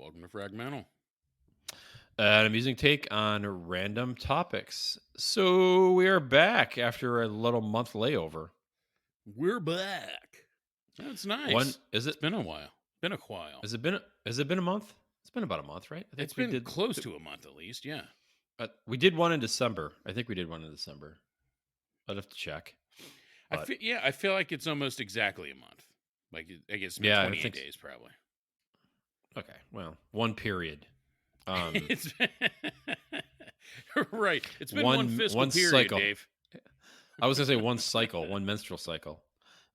Welcome to Fragmental. An amusing take on random topics. So we are back after a little month layover. We're back. That's One nice. is It's it? been a while. Been a while. Has it been a month? It's been about a month, right? I think It's we been did. close to a month at least. Yeah. We did one in December. I think we did one in December. I'd have to check, but I feel like it's almost exactly a month. I guess it's been yeah, I 28 think. days probably. Okay, well, one period. It's right. It's been one One fiscal one period, cycle. Dave. I was gonna say one cycle, one menstrual cycle.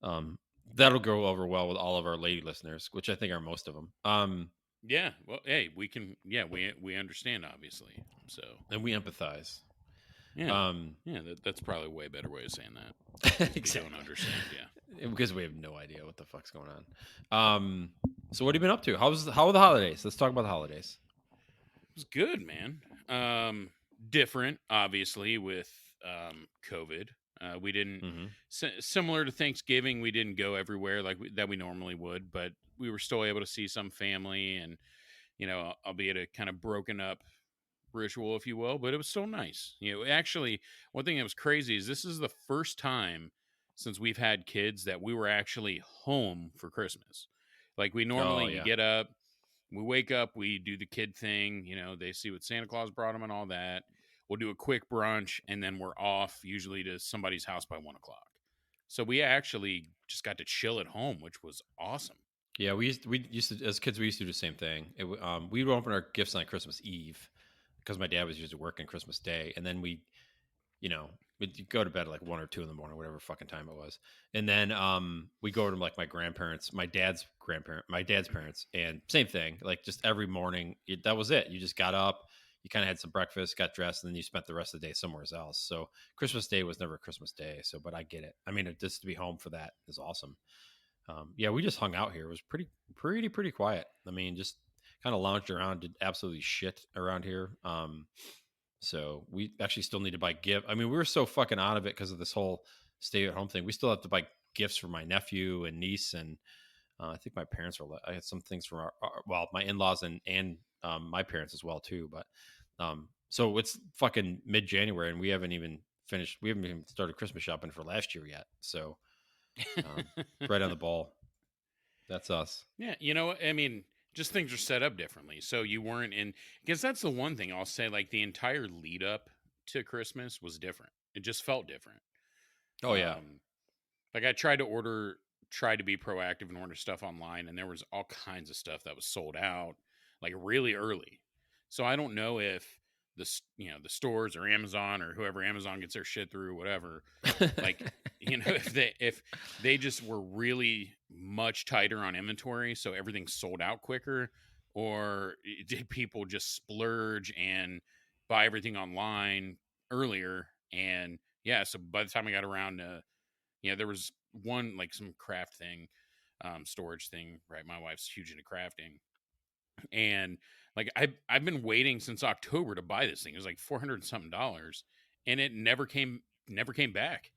Um, that'll go over well with all of our lady listeners, which I think are most of them. Yeah. Well, hey, we can. Yeah, we understand obviously. So And we empathize. yeah, Um, yeah. That's probably a way better way of saying that because we don't exactly. understand. Yeah. Because we have no idea what the fuck's going on. So what have you been up to? How are the holidays? Let's talk about the holidays. It was good, man. Different, obviously, with COVID. We didn't Mm-hmm. similar to Thanksgiving. We didn't go everywhere that we normally would, but we were still able to see some family, and albeit a kind of broken up ritual, if you will, but it was still nice. Actually, one thing that was crazy is this is the first time since we've had kids that we were actually home for Christmas. Like we normally, Oh you yeah. get up, we wake up, we do the kid thing, they see what Santa Claus brought them and all that. We'll do a quick brunch and then we're off usually to somebody's house by 1 o'clock. So we actually just got to chill at home, which was awesome. Yeah, we used to as kids we used to do the same thing. We would open our gifts on Christmas Eve because my dad was usually working Christmas Day, and then you know, we'd go to bed at like 1 or 2 in the morning, whatever fucking time it was. And then we go to like my dad's parents, and same thing. Like just every morning, that was it. You just got up, you kind of had some breakfast, got dressed, and then you spent the rest of the day somewhere else. So Christmas Day was never Christmas Day. So, but I get it. I mean, just to be home for that is awesome. Yeah, we just hung out here. It was pretty quiet. I mean, just kind of lounged around, did absolutely shit around here. So we actually still need to buy gift. I mean, we were so fucking out of it because of this whole stay at home thing. We still have to buy gifts for my nephew and niece, and I think my parents were. I had some things from my in laws and my parents as well too. But so it's fucking mid January, and we haven't even finished. We haven't even started Christmas shopping for last year yet. So um, right on the ball. That's us. Yeah, I mean, just things are set up differently. So you weren't in, because that's the one thing I'll say, like the entire lead up to Christmas was different. It just felt different. Oh yeah. Um, like tried to be proactive and order stuff online, and there was all kinds of stuff that was sold out like really early. So I don't know if the stores or Amazon or whoever Amazon gets their shit through, whatever, like if they just were really much tighter on inventory, so everything sold out quicker, or did people just splurge and buy everything online earlier? And yeah, so by the time I got around to, there was one like some craft thing, storage thing, right? My wife's huge into crafting, and like I've been waiting since October to buy this thing. It was like 400 something dollars, and it never came back.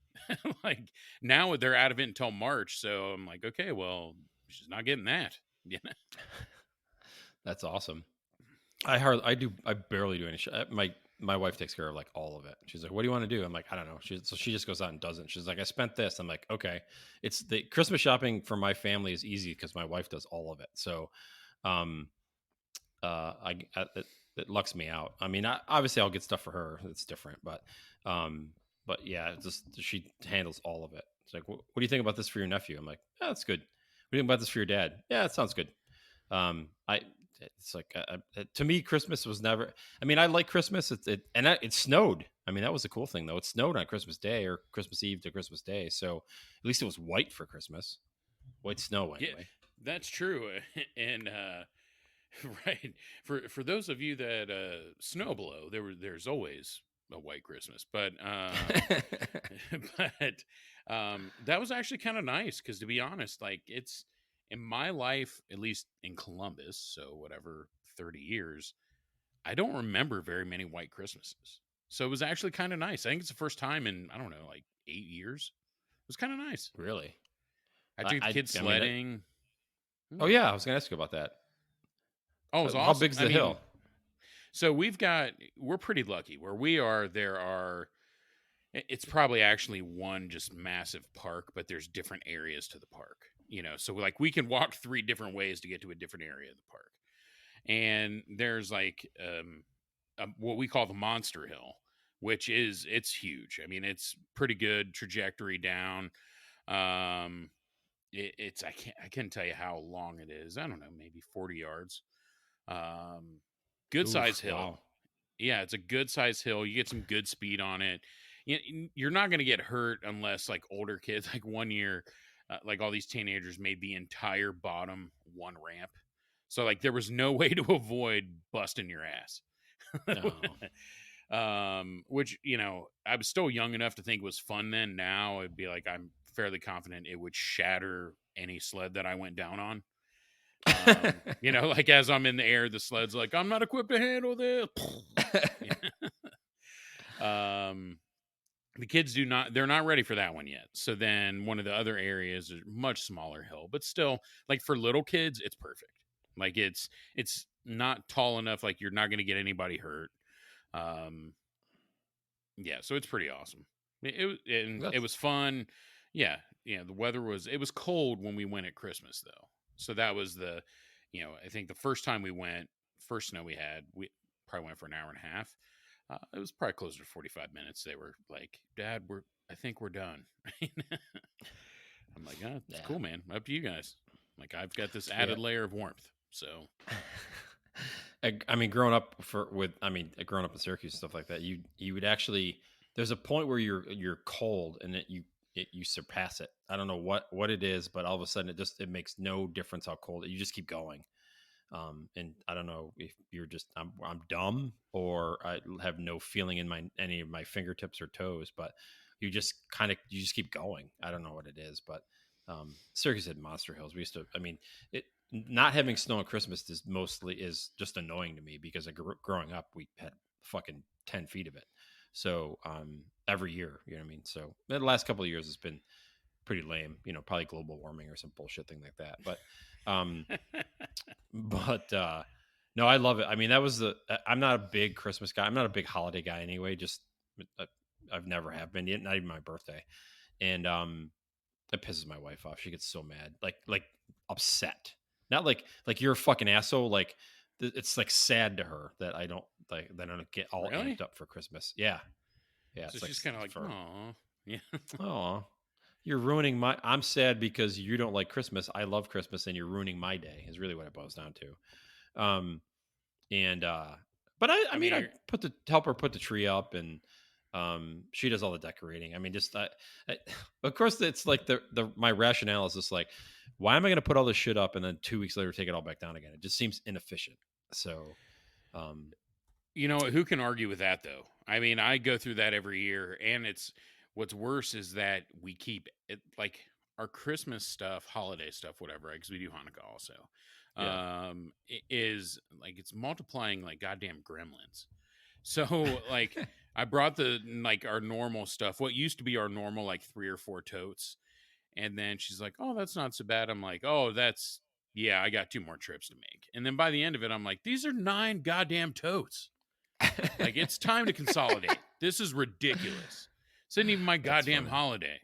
Like now they're out of it until March, so I'm like, okay, well, she's not getting that. Yeah. That's awesome. I barely do any my wife takes care of like all of it. She's like, "What do you want to do?" I'm like, "I don't know." So she just goes out and does it. She's like, "I spent this." I'm like, "Okay." It's the Christmas shopping for my family is easy because my wife does all of it. So, um, it lucks me out. I mean, obviously I'll get stuff for her. It's different, but yeah, it's just she handles all of it. It's like, what do you think about this for your nephew? I'm like, yeah, that's good. What do you think about this for your dad? Yeah, that sounds good. I it's like to me, Christmas was never. I mean, I like Christmas. It snowed. I mean, that was the cool thing though. It snowed on Christmas Day or Christmas Eve to Christmas Day, so at least it was white for Christmas. White snow Yeah, anyway. that's true. And right, for those of you that snow below, there's always a white Christmas, but but that was actually kind of nice because, to be honest, like it's in my life, at least in Columbus, so whatever 30 years, I don't remember very many white Christmases. So it was actually kind of nice. I think it's the first time in, I don't know, like 8 years. It was kind of nice. Really? I took the kids I mean, sledding. oh Hmm. yeah, I was gonna ask you about that. Oh, it's How awesome. big's I the mean, hill? so we're pretty lucky where we are. It's probably actually one just massive park, but there's different areas to the park. So like we can walk three different ways to get to a different area of the park. And there's like what we call the Monster Hill, which it's huge. I mean, it's pretty good trajectory down. Um, it's I can't tell you how long it is. I don't know, maybe 40 yards. Um, good size Oof! hill. Wow. Yeah, it's a good size hill. You get some good speed on it. You're not going to get hurt unless like older kids. Like one year, like all these teenagers made the entire bottom one ramp, so like there was no way to avoid busting your ass. No. Which I was still young enough to think was fun then. Now it'd be like I'm fairly confident it would shatter any sled that I went down on. Like as I'm in the air, the sled's like, I'm not equipped to handle this. um, the kids they're not ready for that one yet. So then one of the other areas is much smaller hill, but still like for little kids, it's perfect. Like it's not tall enough. Like you're not going to get anybody hurt. Um, yeah, so it's pretty awesome. And it That's was fun. Yeah, the weather it was cold when we went at Christmas though. So that was I think the first time we went, first snow we had, we probably went for an hour and a half. It was probably closer to 45 minutes. They were like, "Dad, I think we're done." I'm like, "Oh, it's yeah. cool, man. Up to you guys." Like I've got this Yeah. added layer of warmth. So I mean, growing up growing up in Syracuse and stuff like that, you would actually there's a point where you're cold and you surpass it. I don't know what it is, but all of a sudden it makes no difference how cold you just keep going. And I don't know if you're just I'm dumb or I have no feeling in my any of my fingertips or toes, but you just keep going. I don't know what it is, but Syracuse had monster hills. We used to. I mean, it not having snow on Christmas is just annoying to me because growing up we had fucking 10 feet of it. So every year, you know what I mean. So the last couple of years has been pretty lame. Probably global warming or some bullshit thing like that. Um, but no, I love it. I mean, I'm not a big Christmas guy. I'm not a big holiday guy anyway. Just uh, I've never have been yet, not even my birthday. And it pisses my wife off. She gets so mad, like upset. Not like you're a fucking asshole. Like it's like sad to her that I don't get all really, amped up for Christmas. Yeah, yeah. so It's like she's kind of like, for "Oh, yeah." oh, you're ruining my. I'm sad because you don't like Christmas. I love Christmas, and you're ruining my day. Is really what it boils down to. And but I I mean, mean, I help her put the tree up, and she does all the decorating. I mean, I of course it's like the my rationale is just like, why am I going to put all this shit up and then 2 weeks later take it all back down again? It just seems inefficient. So um who can argue with that though? I mean, I go through that every year, and it's what's worse is that we keep it like our Christmas stuff, holiday stuff, whatever, because we do Hanukkah also. yeah. Is like it's multiplying like goddamn gremlins. So like I brought our normal stuff, what used to be our normal like 3 or 4 totes, and then she's like, "Oh, that's not so bad." I'm like, "Oh, yeah, I got 2 more trips to make." And then by the end of it, I'm like, "These are 9 goddamn totes. Like it's time to consolidate. This is ridiculous. This isn't even my That's goddamn funny. holiday."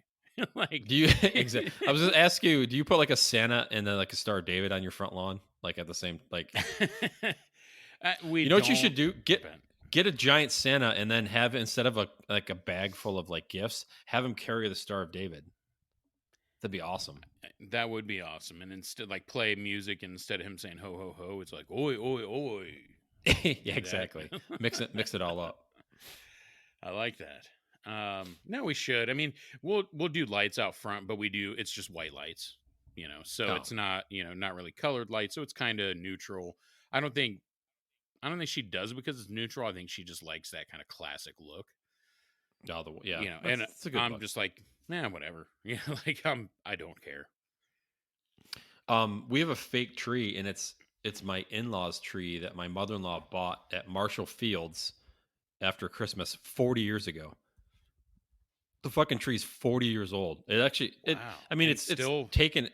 Like Do you exactly? I was just ask you. Do you put like a Santa and then like a Star of David on your front lawn, like at the same like? we You know what you should don't. do? But Get a giant Santa and then have instead of a bag full of like gifts, have him carry the Star of David. That'd be awesome. that would be awesome. And instead, like play music, and instead of him saying ho ho ho, it's like oi oi oi. Yeah, Do that. exactly. Mix it all up. I like that. No, we should. I mean, we'll do lights out front, but it's just white lights, so Oh, it's not, not really colored lights, so it's kind of neutral. I don't think I don't think she does it because it's neutral. I think she just likes that kind of classic look, yeah, and that's a good I'm look. just like, whatever. Like I don't care. We have a fake tree, and it's my in-laws tree that my mother-in-law bought at Marshall Fields after Christmas 40 years ago. The fucking tree's 40 years old. It actually it Wow. I mean And it's it's still taken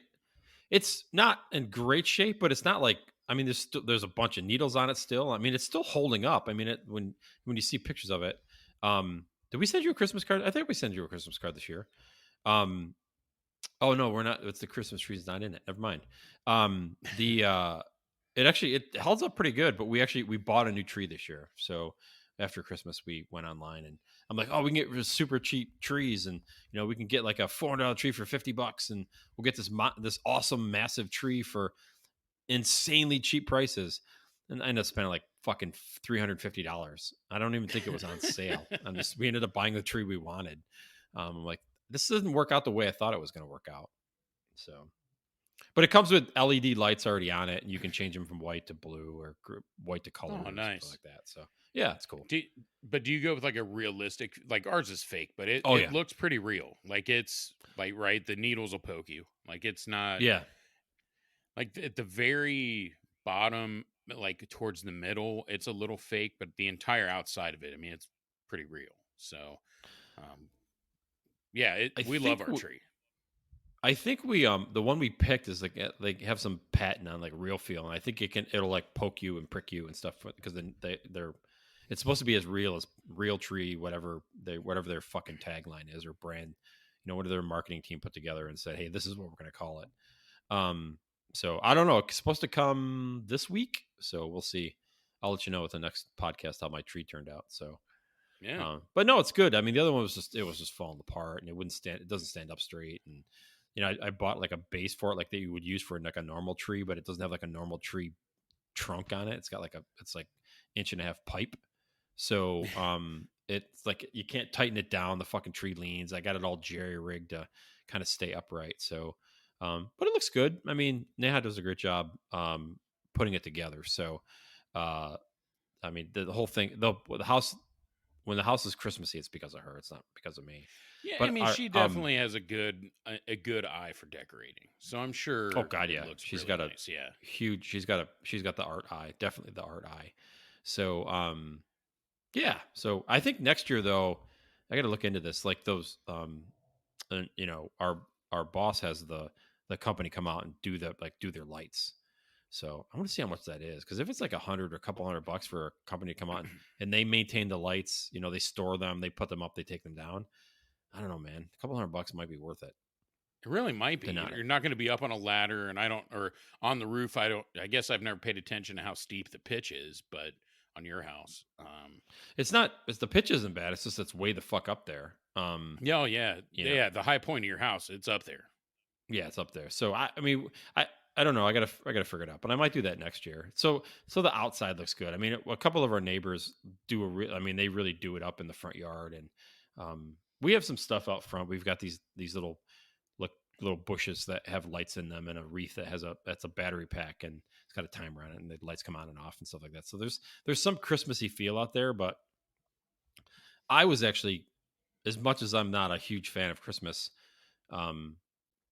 it's not in great shape, but it's not like I mean, there's a bunch of needles on it still. I mean, it's still holding up. I mean, when you see pictures of it, did we send you a Christmas card? I think we sent you a Christmas card this year. Um, oh no, we're not. It's the Christmas tree's not in it. Never mind. The it holds up pretty good, but we bought a new tree this year. So after Christmas, we went online and I'm like, oh, we can get super cheap trees, and we can get like a $400 tree for $50, and we'll get this awesome massive tree for insanely cheap prices. And I ended up spending like fucking $350. I don't even think it was on sale. We ended up buying the tree we wanted. I'm like, this doesn't work out the way I thought it was going to work out. So, but it comes with LED lights already on it, and you can change them from white to blue or white to color Oh, or something nice. like that. So, yeah, it's cool. But do you go with like a realistic, like ours is fake, but it, Oh it yeah, looks pretty real. Like it's like, right, the needles will poke you. Like it's not yeah. like at the very bottom, like towards the middle, it's a little fake, but the entire outside of it, I mean, it's pretty real. So, um, yeah, I we love think our tree. I think we the one we picked is like they have some patent on like real feel, and I think it'll like poke you and prick you and stuff because then they're it's supposed to be as real as real tree, whatever their fucking tagline is or brand, what their marketing team put together and said, hey, this is what we're going to call it. So I don't know, it's supposed to come this week, so we'll see. I'll let you know with the next podcast how my tree turned out. So Yeah. but no, it's good. I mean, the other one was just falling apart, and it doesn't stand up straight. And I bought like a base for it, like that you would use for like a normal tree, but it doesn't have like a normal tree trunk on it. It's got like it's like inch and a half pipe. So it's like you can't tighten it down. The fucking tree leans. I got it all jerry rigged to kind of stay upright. So, but it looks good. I mean, Neha does a great job putting it together. So, uh, I mean, the whole thing, the house when the house is Christmassy, it's because of her. It's not because of me. Yeah, I But mean, our she definitely has a good eye for decorating. So I'm oh sure god, it yeah, looks really nice. Yeah. she's got the art eye, definitely the art eye. So yeah. So I think next year though, I got to look into this. Like those and, our boss has the company come out and do their lights. So I want to see how much that is, because if it's like 100 or a couple $100 for a company to come out and they maintain the lights, they store them, they put them up, they take them down. I don't know, man. A couple $100 might be worth it. It really might be. To not, You're not going to be up on a ladder, and I don't, or on the roof. I don't. I guess I've never paid attention to how steep the pitch is, but on your house, it's not. It's the pitch isn't bad. It's just it's way the fuck up there. yeah, oh, yeah, You know, yeah. The high point of your house, it's up there. yeah, it's up there. So I mean, I don't know. I gotta figure it out, but I might do that next year. So the outside looks good. I mean, a couple of our neighbors I mean, they really do it up in the front yard, and we have some stuff out front. We've got these look little bushes that have lights in them and a wreath that's a battery pack, and it's got a timer on it, and the lights come on and off and stuff like that. So there's some Christmassy feel out there, but I was actually, as much as I'm not a huge fan of Christmas, um,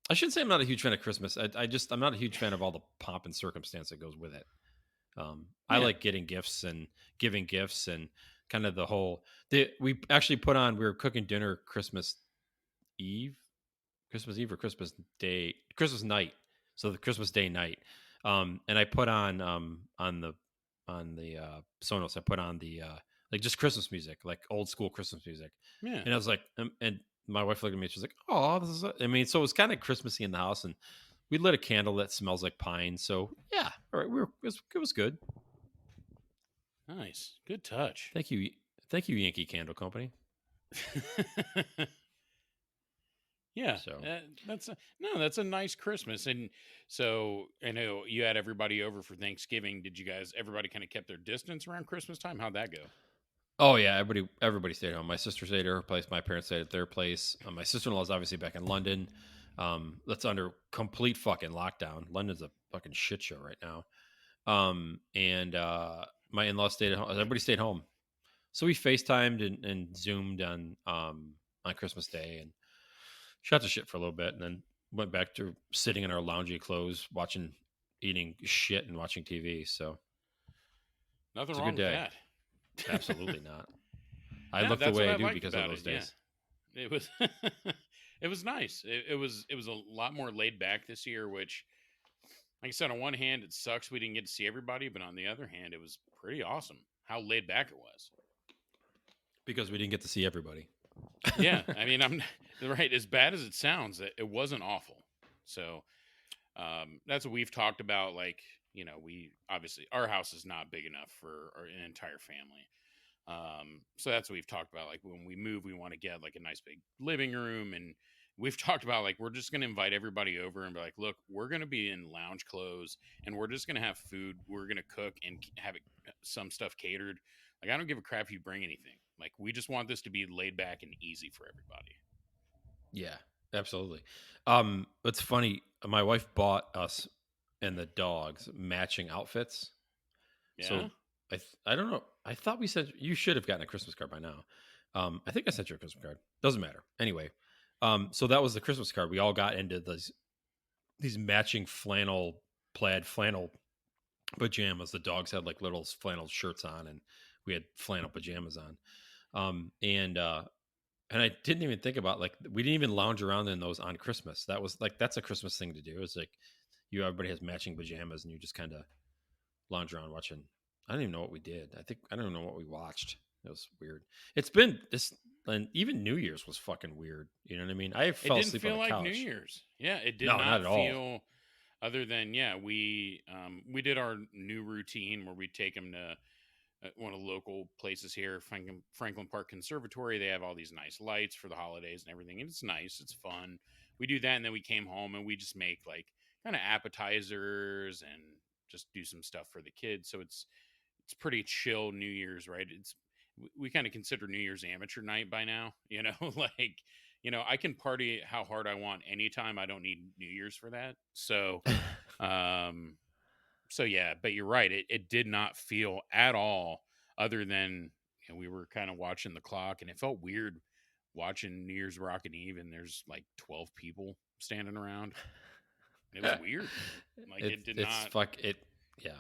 I shouldn't say I'm not a huge fan of Christmas. I'm not a huge fan of all the pomp and circumstance that goes with it. I Yeah, like getting gifts and giving gifts and kind of the whole. We actually we were cooking dinner Eve, Christmas Eve or Christmas night. So the Christmas Day night. And I put on the Sonos, I put on the like just Christmas music, like old school Christmas music. yeah. And I was like, and my wife looked at me, she's like, oh, this is, I mean, so it was kind of Christmassy in the house, and we lit a candle that smells like pine. So yeah, all right, it was good. Nice, good touch. Thank you, Yankee Candle Company. Yeah, So that's a nice Christmas. And so I know you had everybody over for Thanksgiving. Did you guys? Everybody kind of kept their distance around Christmas time. How'd that go? oh yeah, everybody stayed home. My sister stayed at her place. My parents stayed at their place. My sister in law is obviously back in London. That's under complete fucking lockdown. London's a fucking shit show right now. And my in laws stayed at home. Everybody stayed home. So we FaceTimed and Zoomed on Christmas Day and shot the shit for a little bit, and then went back to sitting in our loungy clothes, eating shit, and watching TV. So Nothing it's a wrong good with day. that. Absolutely not. I Yeah, look the that's what way I I do liked because of about it. those Yeah, days. it was it was nice. It was a lot more laid back this year, which like I said, on one hand, it sucks we didn't get to see everybody, but on the other hand, it was pretty awesome how laid back it was. because we didn't get to see everybody. Yeah, I mean, I'm right. As bad as it sounds, it wasn't awful. So that's what we've talked about. Like, we obviously our house is not big enough for an entire family. So that's what we've talked about. Like when we move, we want to get like a nice big living room, and we've talked about like we're just going to invite everybody over and be like, look, we're going to be in lounge clothes, and we're just going to have food. We're going to cook and have it, some stuff catered. Like I don't give a crap if you bring anything. Like we just want this to be laid back and easy for everybody. Yeah, absolutely. It's funny. My wife bought us and the dogs matching outfits. Yeah. So I don't know. I thought we said you should have gotten a Christmas card by now. I think I sent you a Christmas card. Doesn't matter. Anyway, so that was the Christmas card. We all got into these matching plaid flannel pajamas. The dogs had like little flannel shirts on, and we had flannel pajamas on. And I didn't even think about like we didn't even lounge around in those on Christmas. That was like that's a Christmas thing to do. It's like everybody has matching pajamas and you just kind of lounge around watching. I don't even know what we did. I don't know what we watched. It was weird. It's been this, and even New Year's was fucking weird. You know what I mean? I It fell didn't asleep on feel the like New couch. Year's. Yeah, it did No, not not at all. feel. Other than we did our new routine where we take them to one of the local places here, Franklin Park Conservatory. They have all these nice lights for the holidays and everything. And it's nice. It's fun. We do that. And then we came home and we just make like kind of appetizers and just do some stuff for the kids. So it's pretty chill New Year's, right? We kind of consider New Year's amateur night by now, like, I can party how hard I want anytime. I don't need New Year's for that. Um, so yeah, but you're right. It did not feel at all other than we were kind of watching the clock and it felt weird watching New Year's Rockin' Eve and there's like 12 people standing around. It was weird. Like it did It's not. fuck it. Yeah.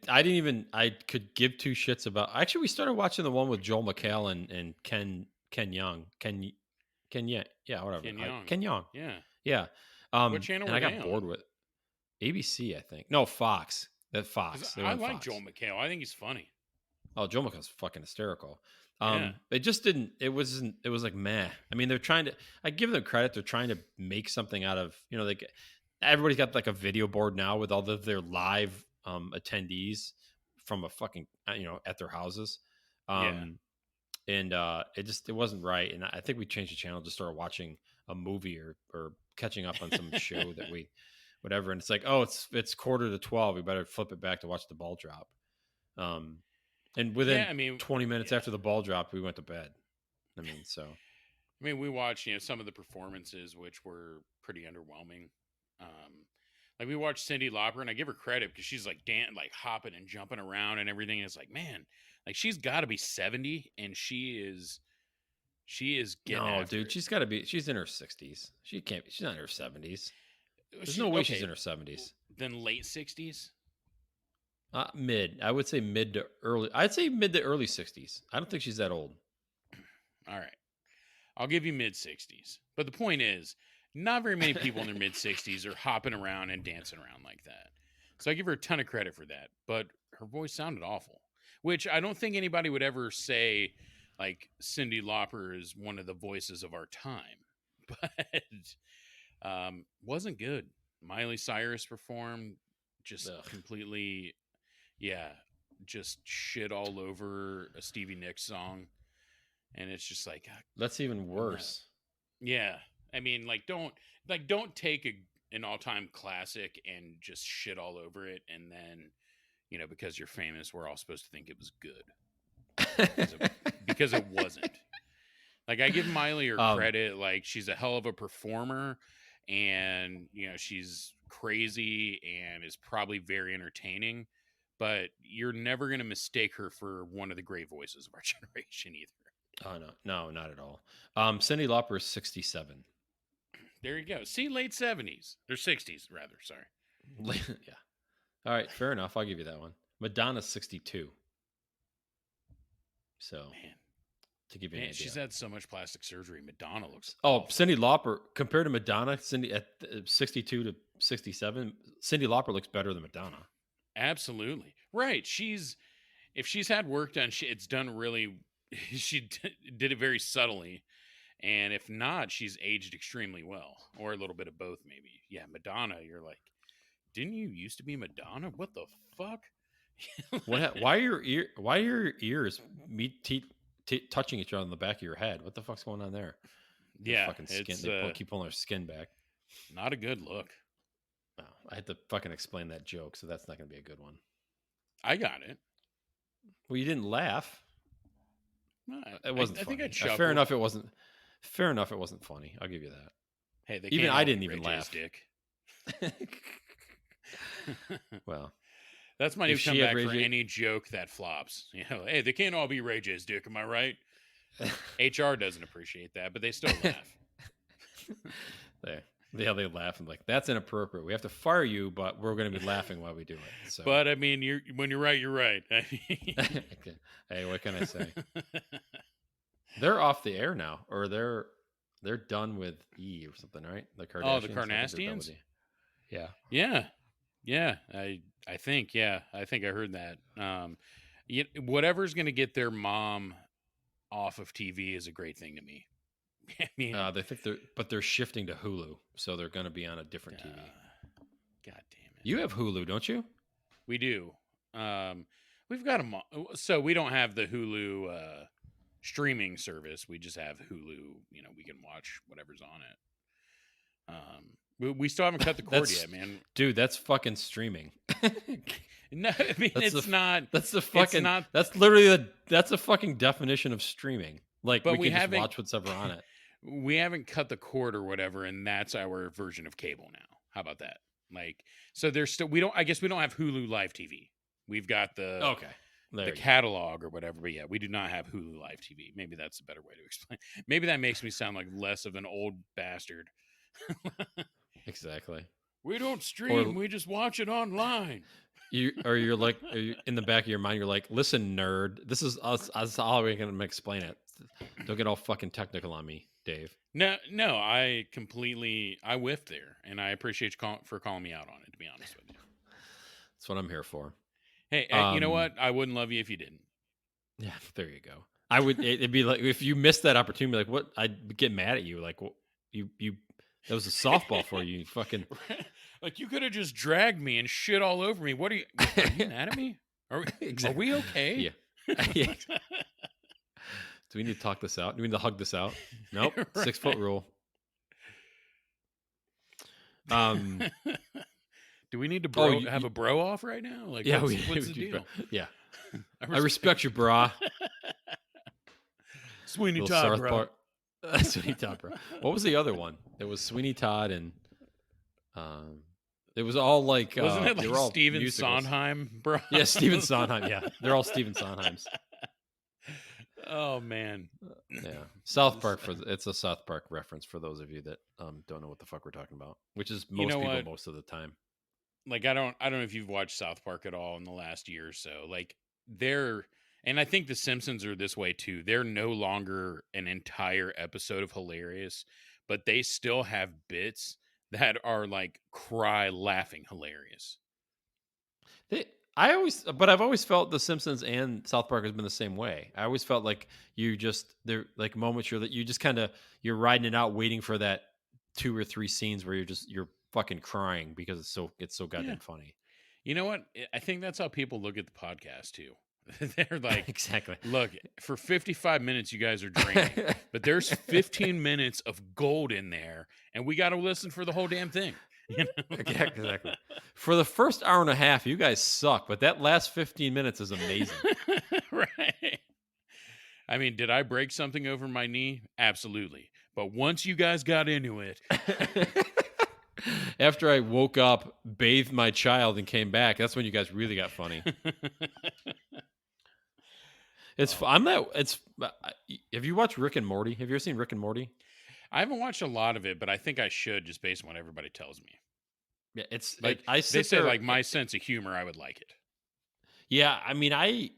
I didn't even I could give two shits about. Actually, we started watching the one with Joel McHale and Ken Young. Yeah, whatever. Ken Young. Ken Young. Yeah. Yeah. What channel And were I they got on? bored with ABC, I think. No, Fox. That Because Fox. They were I on like Fox. Joel McHale. I think he's funny. Oh, Joel McHale's fucking hysterical. Yeah. It just didn't. It was like meh. I mean, they're trying to. I give them credit. They're trying to make something out of. Everybody's got like a video board now with all of their live attendees from a fucking at their houses. Yeah. And it wasn't right. And I think we changed the channel, just started watching a movie or catching up on some show that we whatever. And it's like, oh, it's quarter to 12. We better flip it back to watch the ball drop. And Yeah. within I mean, 20 minutes yeah. after the ball dropped, we went to bed. I mean, so I mean, we watched, some of the performances, which were pretty underwhelming. Like we watched Cindy Lauper, and I give her credit because she's like like hopping and jumping around and everything. And it's like, man, like she's got to be 70, and she is getting no, after dude, it. she's in her 60s. She can't be, she's not in her 70s. There's She no way she's okay, in her 70s. then late 60s. Mid. I would say mid to early. I'd say mid to early 60s. I don't think she's that old. All right, I'll give you mid 60s. But the point is, not very many people in their mid 60s are hopping around and dancing around like that. So I give her a ton of credit for that. But her voice sounded awful, which I don't think anybody would ever say like Cindy Lauper is one of the voices of our time. But wasn't good. Miley Cyrus performed just Ugh. completely, yeah, just shit all over a Stevie Nicks song. And it's just like, That's even I'm not, worse. yeah. I mean, don't take an all time classic and just shit all over it, and then because you're famous, we're all supposed to think it was good because it wasn't. Like I give Miley her um, credit, like she's a hell of a performer, and she's crazy and is probably very entertaining, but you're never gonna mistake her for one of the great voices of our generation either. oh no, not at all. Cindy Lauper is 67. There you go. See, late 70s or 60s rather. Sorry. Yeah. All right, fair enough. I'll give you that one. Madonna's 62. So Man, to give you an Man, she's idea. had so much plastic surgery. Madonna looks Oh, awful. Cyndi Lauper compared to Madonna, Cindy at 62 to 67, Cyndi Lauper looks better than Madonna. Absolutely. Right. If she's had work done, it's done really, did it very subtly. And if not, she's aged extremely well, or a little bit of both, maybe. Yeah, Madonna, you're like, didn't you used to be Madonna? What the fuck? Why are your ears touching each other on the back of your head? What the fuck's going on there? Your Yeah, fucking skin. it's Keep pulling their skin back. not a good look. Wow, I had to fucking explain that joke, so that's not going to be a good one. I got it. Well, you didn't laugh. It wasn't I funny. think I chuckled. Fair enough. It wasn't. Fair enough. It wasn't funny. I'll give you that. Hey, they Even can't I all didn't be even Ray J's laugh. dick. Well, That's my new if she comeback had Ray for J- any joke that flops. You know, hey, they can't all be Ray J's dick. Am I right? HR doesn't appreciate that, but they still laugh. they laugh and like that's inappropriate. We have to fire you, but we're going to be laughing while we do it. So, But I mean, when you're right, you're right. I mean, okay. Hey, what can I say? They're off the air now, or they're done with E or something, right? The Kardashians. oh, the Carnastians. Yeah. Yeah. I think. Yeah, I think I heard that. Whatever's going to get their mom off of TV is a great thing to me. I mean, They think they're shifting to Hulu, so they're going to be on a different TV. God damn it! You have Hulu, don't you? We do. We've got them. So we don't have the Hulu streaming service. We just have Hulu. You know, we can watch whatever's on it. We still haven't cut the cord yet, man. Dude, that's fucking streaming. No, I mean it's not. That's the fucking. It's not, that's literally that's a fucking definition of streaming. Like, but we can just haven't watch whatever's on it. We haven't cut the cord or whatever, and that's our version of cable now. How about that? Like, so there's still I guess we don't have Hulu Live TV. We've got the catalog or whatever, but yeah, we do not have Hulu Live TV. Maybe that's a better way to explain. Maybe that makes me sound like less of an old bastard. Exactly. We don't stream, we just watch it online. You're in the back of your mind, you're like, listen, nerd, this is us. That's all we're going to explain it. Don't get all fucking technical on me, Dave. No, I whiffed there, and I appreciate you for calling me out on it, to be honest with you. That's what I'm here for. Hey, you know what? I wouldn't love you if you didn't. Yeah, there you go. I would. It'd be like if you missed that opportunity, like what? I'd get mad at you. Like, well, you. That was a softball for you. You fucking. Like, you could have just dragged me and shit all over me. Are you mad at me? Are we okay? Yeah. Do we need to talk this out? Do we need to hug this out? Nope. Right. 6 foot rule. Do we need to have a bro off right now? Like, yeah, what's the deal? Yeah. I respect you, brah. Sweeney Todd, bro. Sweeney Todd, bro. What was the other one? It was Sweeney Todd and it was all like wasn't it like Stephen Sondheim, bro? Yeah, Stephen Sondheim. Yeah, they're all Stephen Sondheims. Oh man, yeah. South Park it's a South Park reference for those of you that don't know what the fuck we're talking about, which is most people most of the time. Like I don't know if you've watched South Park at all in the last year or so. Like and I think the Simpsons are this way too. They're no longer an entire episode of hilarious, but they still have bits that are like cry laughing hilarious. I've always felt the Simpsons and South Park has been the same way. I always felt like they're like moments you're riding it out, waiting for that 2 or 3 scenes where you're fucking crying because it's so goddamn funny. You know what? I think that's how people look at the podcast too. They're like, exactly. Look, for 55 minutes, you guys are draining, but there's 15 minutes of gold in there, and we got to listen for the whole damn thing. You know? Exactly. For the first hour and a half, you guys suck, but that last 15 minutes is amazing. Right. I mean, did I break something over my knee? Absolutely. But once you guys got into it. After I woke up, bathed my child, and came back, that's when you guys really got funny. Have you watched Rick and Morty? Have you ever seen Rick and Morty? I haven't watched a lot of it, but I think I should just based on what everybody tells me. Yeah, it's like they say like my sense of humor, I would like it. Yeah, I mean, I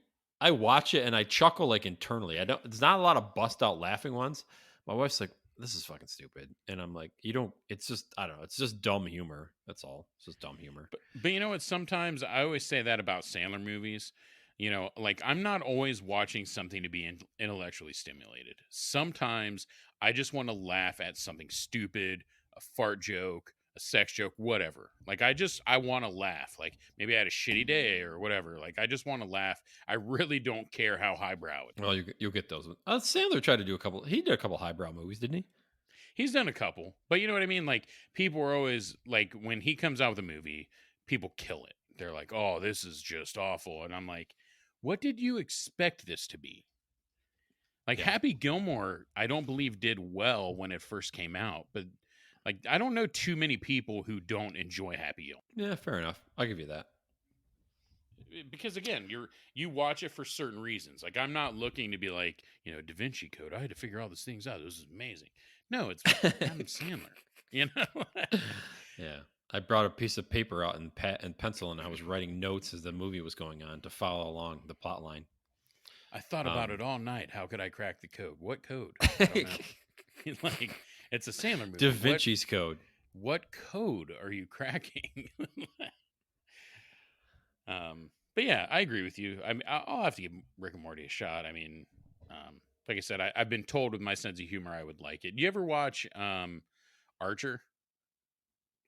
I watch it and I chuckle like internally. I don't. There's not a lot of bust out laughing ones. My wife's like, "This is fucking stupid," and I'm like, "You don't." It's just I don't know. It's just dumb humor. That's all. It's just dumb humor. But you know what? Sometimes I always say that about Sandler movies. You know, like I'm not always watching something to be intellectually stimulated. Sometimes I just want to laugh at something stupid, a fart joke, a sex joke, whatever. Like I want to laugh. Like maybe I had a shitty day or whatever. Like I just want to laugh. I really don't care how highbrow it Well, is. you'll get those. Sandler tried to do a couple. He did a couple highbrow movies, didn't he? He's done a couple, but you know what I mean? Like people are always like when he comes out with a movie, people kill it. They're like, "Oh, this is just awful." And I'm like, "What did you expect this to be?" Like Yeah. Happy Gilmore, I don't believe did well when it first came out, but like I don't know too many people who don't enjoy Happy Gilmore. Yeah, fair enough. I'll give you that. Because again, you watch it for certain reasons. Like I'm not looking to be like, Da Vinci Code. I had to figure all these things out. This is amazing. No, it's Adam Sandler. You know? Yeah. I brought a piece of paper out and pencil, and I was writing notes as the movie was going on to follow along the plot line. I thought about Um, it all night. How could I crack the code? What code? I don't know. Like it's a Sandler Da movie. Vinci's Code. What code are you cracking? But yeah, I agree with you. I mean, I'll have to give Rick and Morty a shot. I mean, like I said, I've been told with my sense of humor I would like it. You ever watch Archer?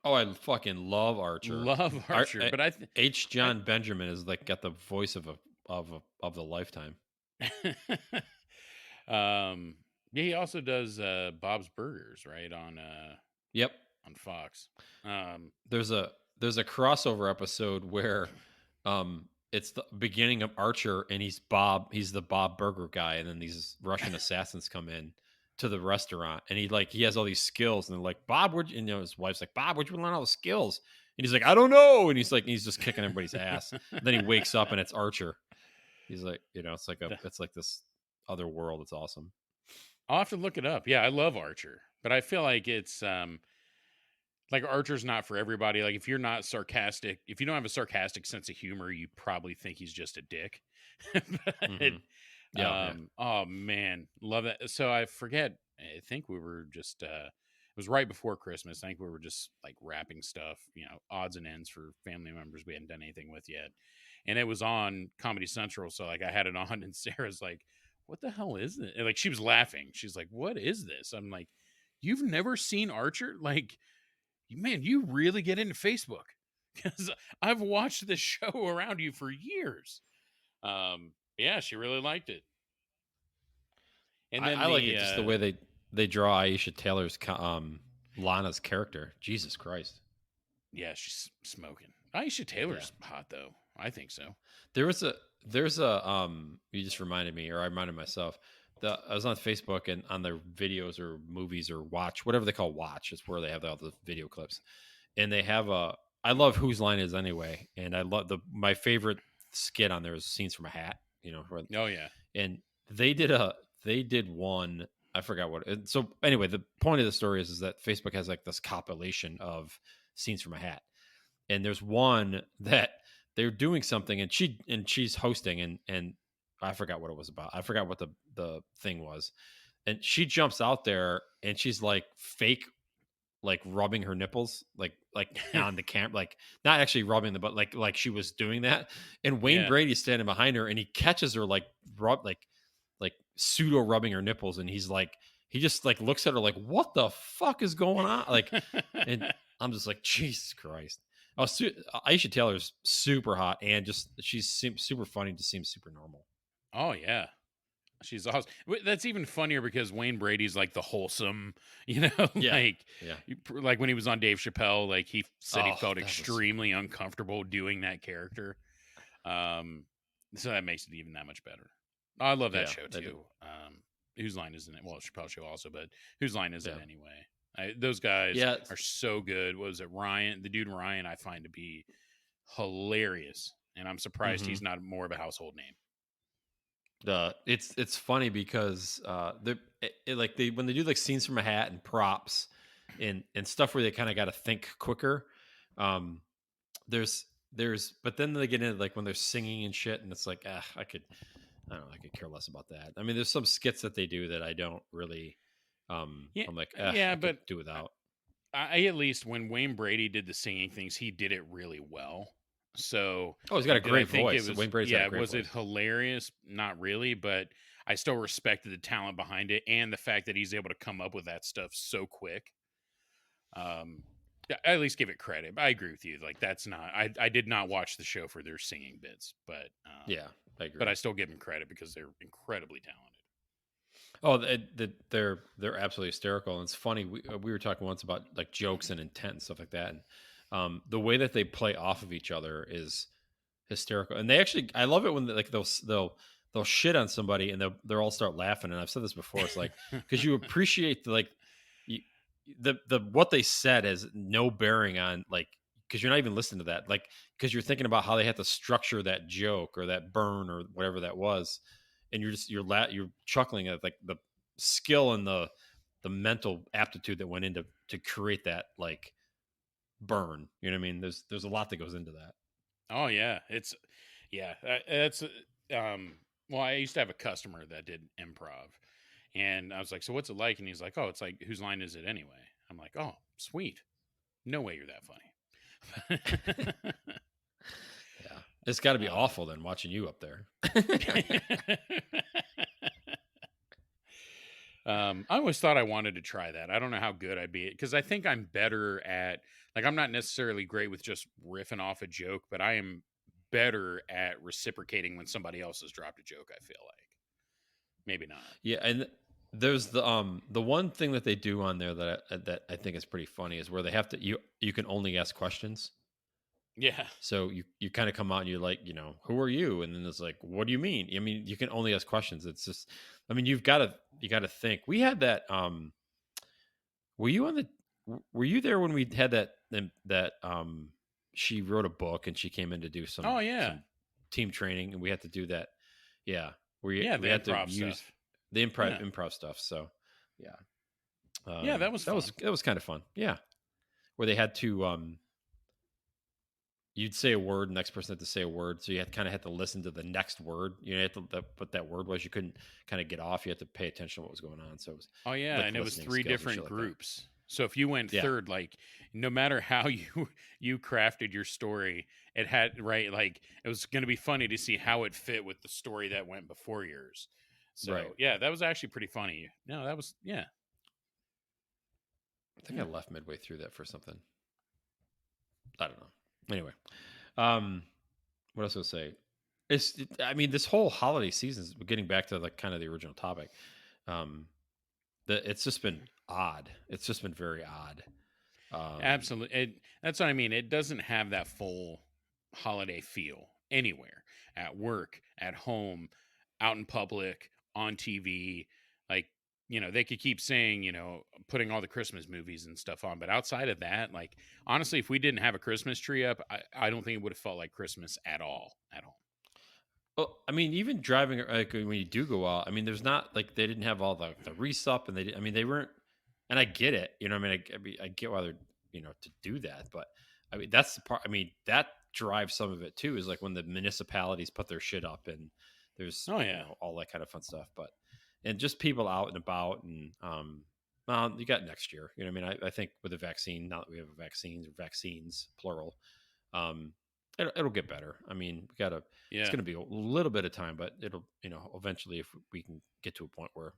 Oh, I fucking love Archer. Love Archer, but H. I John Benjamin is like got the voice of the lifetime. um yeah, he also does Bob's Burgers, right, Yep. on Fox. Um There's a crossover episode where it's the beginning of Archer and he's the Bob Burger guy, and then these Russian assassins come in to the restaurant, and he has all these skills, and they're like, Bob, his wife's like, Bob, where'd you learn all the skills? And he's like, I don't know. And he's just kicking everybody's ass. And then he wakes up and it's Archer. He's like, it's like this other world. It's awesome. I'll have to look it up. Yeah, I love Archer, but I feel like it's like Archer's not for everybody. Like if you're not sarcastic, if you don't have a sarcastic sense of humor, you probably think he's just a dick. But Hmm. Yeah. oh man, love that. So I forget. I think we were just it was right before Christmas. I think we were just like wrapping stuff, odds and ends for family members we hadn't done anything with yet. And it was on Comedy Central, so like I had it on and Sarah's like, "What the hell is it?" And like she was laughing. She's like, "What is this?" I'm like, "You've never seen Archer?" Like, man, you really get into Facebook because I've watched this show around you for years. Yeah, she really liked it. And then I like it just the way they draw Aisha Taylor's Lana's character. Jesus Christ. yeah, she's smoking. Aisha Yeah. Taylor's hot though. I think so. There's a you just reminded me, or I reminded myself. I was on Facebook and on their videos or movies or watch, whatever they call watch, is where they have all the video clips. And they have I love Whose Line Is Anyway, and I love my favorite skit on there is Scenes from a Hat, Oh yeah. and they did one, I forgot what. So anyway, the point of the story is that Facebook has like this compilation of Scenes from a Hat, and there's one that they're doing something, and she's hosting, and I forgot what it was about. I forgot what the thing was, and she jumps out there and she's like fake, like rubbing her nipples, like on the camp, like not actually rubbing the, but like she was doing that. And Wayne Yeah. Brady's standing behind her, and he catches her like like pseudo rubbing her nipples, and he just like looks at her like, what the fuck is going on? Like, and I'm just like, Jesus Christ. Oh, Aisha Taylor's super hot, and just she's super funny. Just seems super normal. Oh yeah. She's awesome. That's even funnier because Wayne Brady's like the wholesome, Yeah, like yeah. like when he was on Dave Chappelle, like he said he Oh, felt that was extremely uncomfortable doing that character. Um, so that makes it even that much better. I love that yeah. show That did, too. Whose line isn't it? Well, Chappelle show also, but whose line is it yeah, anyway? Those guys yeah. are so good. What was it? Ryan, the dude Ryan, I find to be hilarious, and I'm surprised Hmm. he's not more of a household name. It's funny because like they when they do like Scenes from a Hat and props and stuff where they kind of got to think quicker. Um, there's but then they get into like when they're singing and shit, and it's like I could I don't know. I could care less about that. I mean, there's some skits that they do that I don't really. Yeah, I'm like, yeah, I could but do without. I at least when Wayne Brady did the singing things, he did it really well. So, Oh, he's got a like, did I great think it voice. was? Wayne Brady's got a Yeah, great was it voice. hilarious? Not really, but I still respected the talent behind it and the fact that he's able to come up with that stuff so quick. Um, I at least give it credit. I agree with you. Like, that's not. I did not watch the show for their singing bits, Yeah, I but agree. I still give them credit because they're incredibly talented. Oh, they're absolutely hysterical. And it's funny. We were talking once about like jokes and intent and stuff like that. And the way that they play off of each other is hysterical. And they actually, I love it when like they'll shit on somebody and they'll all start laughing. And I've said this before. It's like because you appreciate like you, the what they said has no bearing on like because you're not even listening to that like because you're thinking about how they had to structure that joke or that burn or whatever that was, and you're chuckling at like the skill and the mental aptitude that went into to create that like burn. You know what I mean? There's a lot that goes into that. Oh yeah, it's um. Well, I used to have a customer that did improv, and I was like, "So what's it like?" And he's like, "Oh, it's like whose line is it anyway?" I'm like, "Oh, sweet. No way you're that funny." Yeah, it's got to be um, awful then watching you up there. I always thought I wanted to try that. I don't know how good I'd be because I think I'm better at like I'm not necessarily great with just riffing off a joke, but I am better at reciprocating when somebody else has dropped a joke. I feel like maybe not. Yeah, and there's the one thing that they do on there that I think is pretty funny is where they have to you can only ask questions. Yeah. So you kind of come out and you're like, who are you? And then it's like, what do you mean? I mean, you can only ask questions. It's just, I mean, you got to think. We had that. Were you on the? Were you there when we had that? She wrote a book and she came in to do Oh yeah. some team training and we had to do that. Yeah, Yeah. we The had to improv use stuff. the Yeah. improv stuff. So yeah, Yeah. That was fun. that was kind of fun. Yeah, where they had to you'd say a word, next person had to say a word, so you had kind of had to listen to the next word. You had to what that word was. You couldn't kind of get off. You had to pay attention to what was going on. So it was Oh yeah, like and it was listening three skills and shit different like that. groups. So if you went Yeah, third, like no matter how you crafted your story, it had right like it was going to be funny to see how it fit with the story that went before yours. right. So yeah, that was actually pretty funny. No, that was yeah, I think I yeah, left midway through that for something. I don't know. Anyway, um, what else was I say? I mean, this whole holiday season, getting back to like kind of the original topic. Um, it's just been odd. It's just been very odd. Um, absolutely. That's what I mean. It doesn't have that full holiday feel anywhere at work, at home, out in public, on TV. Like, they could keep saying, putting all the Christmas movies and stuff on. But outside of that, like, honestly, if we didn't have a Christmas tree up, I don't think it would have felt like Christmas at all. At home. Well, I mean, even driving like when you do go out, I mean, there's not like they didn't have all the wreaths up, and I mean, they weren't. And I get it, I mean, I get why they're to do that, but I mean, that's the part. I mean, that drives some of it too. Is like when the municipalities put their shit up, and there's Oh, yeah. all that kind of fun stuff. But and just people out and about, and well, you got next year. I mean, I think with the vaccine, now that we have vaccines plural, um, it'll get better. I mean, we gotta. It's Yeah. going to be a little bit of time, but it'll, eventually, if we can get to a point where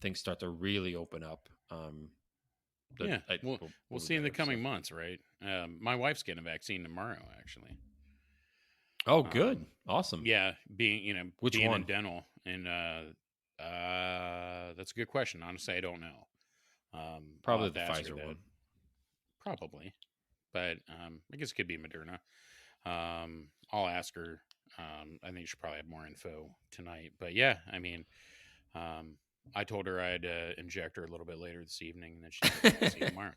things start to really open up, that Yeah. We'll will be see in the better. So, coming months, right? My wife's getting a vaccine tomorrow, actually. oh, good, Um, awesome. yeah, Which being in one? dental, and that's a good question. Honestly, I don't know. I'll Probably have the to ask her Pfizer that one. probably, but I guess it could be Moderna. I'll ask her. I think she'll probably have more info tonight. But yeah, I mean, um, I told her I'd inject her a little bit later this evening, and then she'd get the vaccine tomorrow.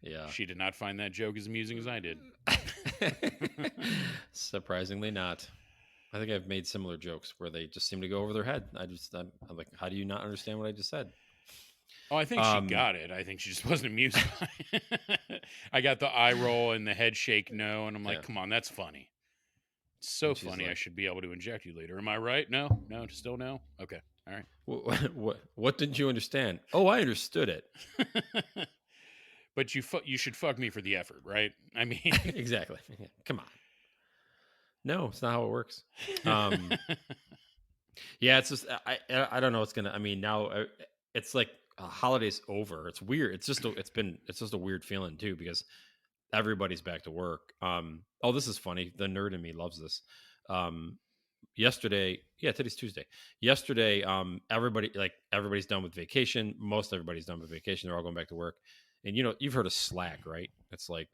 Yeah. She did not find that joke as amusing as I did. Surprisingly not. I think I've made similar jokes where they just seem to go over their head. I'm like, how do you not understand what I just said? Oh, I think she Um, got it. I think she just wasn't amused by it. I got the eye roll and the head shake no, and I'm like, yeah. come on, that's funny. It's so And she's funny. I like, should be able to inject you later. Am I right? No, no, still no. Okay, all what didn't you understand? Oh, I understood it. right. But you should fuck me for the effort, right? I mean, Exactly. Come on. No, it's not how it works. Um, yeah, it's just I don't know what's gonna. I mean, now it's like holidays over. It's weird. It's just a weird feeling too because everybody's back to work. Oh, this is funny. The nerd in me loves this. Um, yesterday, yeah, today's Tuesday. Yesterday, everybody's done with vacation. Most everybody's done with vacation. They're all going back to work. And you've heard of Slack, right? It's like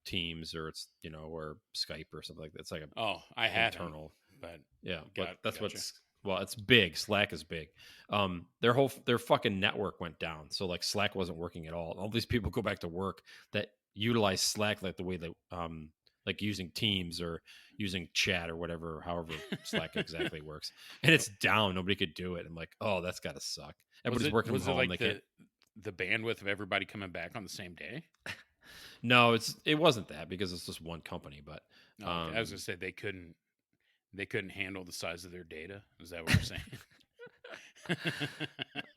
Teams or it's or Skype or something like that. It's like a oh, I haven't, internal. but Yeah, but that's gotcha. what's well, it's big. Slack is big. Their fucking network went down, so like Slack wasn't working at all. All these people go back to work that utilize Slack like the way they like using Teams or using chat or whatever, however Slack exactly works, and it's down. Nobody could do it. I'm like, oh, that's gotta suck. Was Everybody's it working from was it home. like They can't. the bandwidth of everybody coming back on the same day? No, it wasn't that because it's just one company, but Oh, okay. I was gonna say they couldn't handle the size of their data. Is that what you're saying?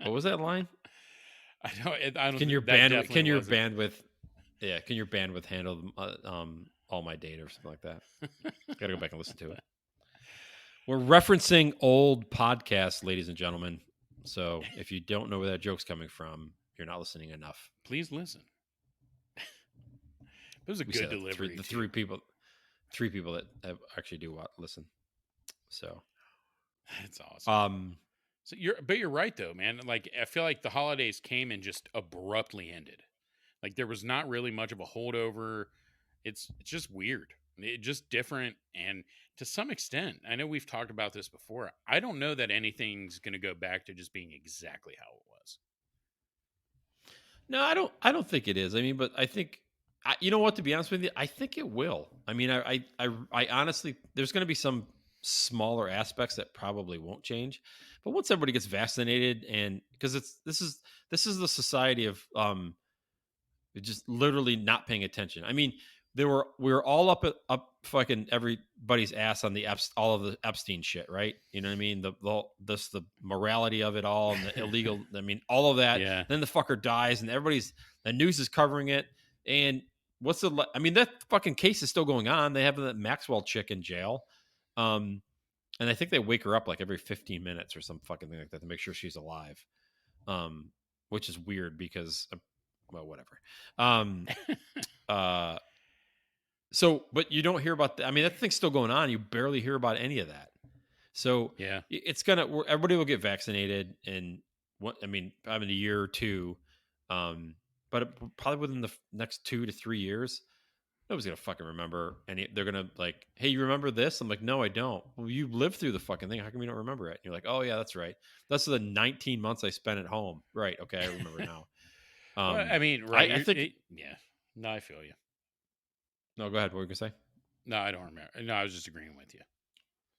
what was that line? I don't Can your think that bandwidth? definitely Can your wasn't. bandwidth? Yeah, can your bandwidth handle all my data or something like that? Got to go back and listen to it. We're referencing old podcasts, ladies and gentlemen. So if you don't know where that joke's coming from, you're not listening enough. Please listen. It was a We good said that delivery. the too. three people that actually do listen. So, That's awesome. So you're right though, man. Like I feel like the holidays came and just abruptly ended. Like there was not really much of a holdover. It's just weird. It just different and to some extent, I know we've talked about this before. I don't know that anything's going to go back to just being exactly how it was. no, I don't think it is. I mean, but I think you know what? To be honest with you, I think it will. I mean, I honestly, there's going to be some smaller aspects that probably won't change, but once everybody gets vaccinated, and because this is the society of just literally not paying attention. I mean, we were all up fucking everybody's ass on all of the Epstein shit, right? You know what I mean? The morality of it all and the illegal. I mean, all of that. Yeah. Then the fucker dies, and the news is covering it. And I mean, that fucking case is still going on. They have the Maxwell chick in jail, and I think they wake her up like every 15 minutes or some fucking thing like that to make sure she's alive. Which is weird because, well, whatever. Uh, so, but you don't hear about I mean, that thing's still going on. You barely hear about any of that. So Yeah. it's everybody will get vaccinated in what, I mean, probably in a year or two. Probably within the next 2 to 3 years, nobody's going to fucking remember. And they're going to like, hey, you remember this? I'm like, no, I don't. Well, you lived through the fucking thing. How come you don't remember it? And you're like, oh yeah, that's right. That's the 19 months I spent at home. Right. Okay. I remember now. Well, I mean, right. I think, Yeah. No, I feel you. no, go ahead. What were you going to say? No, I don't remember. No, I was just agreeing with you.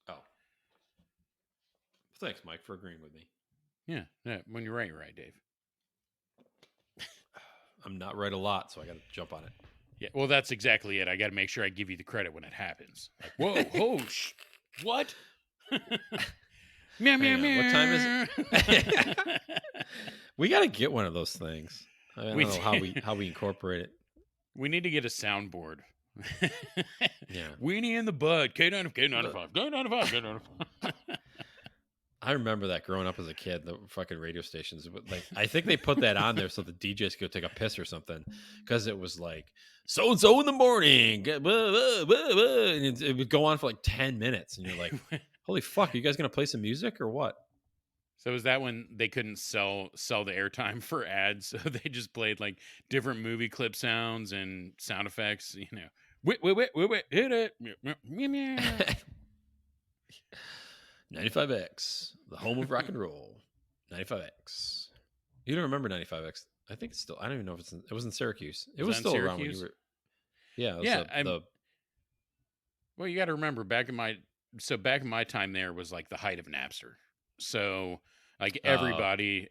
Oh, thanks, Mike, for agreeing with me. Yeah. Yeah. When you're right, Dave. I'm not right a lot, so I got to jump on it. Yeah. Well, that's exactly it. I got to make sure I give you the credit when it happens. Like, whoa, oh, what? Meow, meow, meow. What time is it? We got to get one of those things. I don't know how we incorporate it. We need to get a soundboard. Yeah. Weenie in the bud. K95, K95, K95, K95. I remember that growing up as a kid, the fucking radio stations. Like, I think they put that on there so the DJs could go take a piss or something, because it was like so and so in the morning, and it would go on for like 10 minutes, and you're like, "Holy fuck, are you guys gonna play some music or what?" So is that when they couldn't sell the airtime for ads? So they just played like different movie clip sounds and sound effects. Wait, hit it. Meow, meow, meow. 95X, the home of rock and roll. 95X. You don't remember 95X? I think it's still. I don't even know if it was in Syracuse. It was that in still around when you Syracuse? were. Yeah, it was Yeah. Well, you got to remember back in my time there was like the height of Napster. So like everybody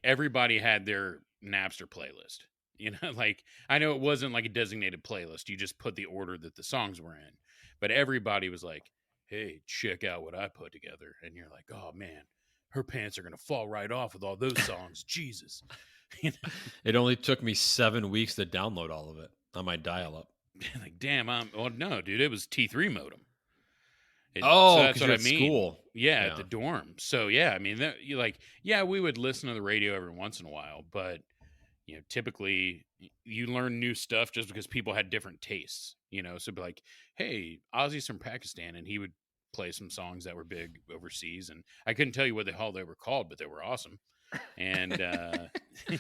had their Napster playlist. Like I know it wasn't like a designated playlist. You just put the order that the songs were in. But everybody was like hey, check out what I put together. And you're like, oh man, her pants are going to fall right off with all those songs. Jesus. You know, It only took me 7 weeks to download all of it on my dial-up. like, damn, well, no, dude, it was T3 modem. So Oh, that's because what you're I at mean. school. Yeah, at the Yeah. dorm. So yeah, I mean, you like, yeah, we would listen to the radio every once in a while, but typically you learn new stuff just because people had different tastes. So it'd be like, hey, Ozzy's from Pakistan, and he would play some songs that were big overseas, and I couldn't tell you what the hell they were called, but they were awesome. And Ding,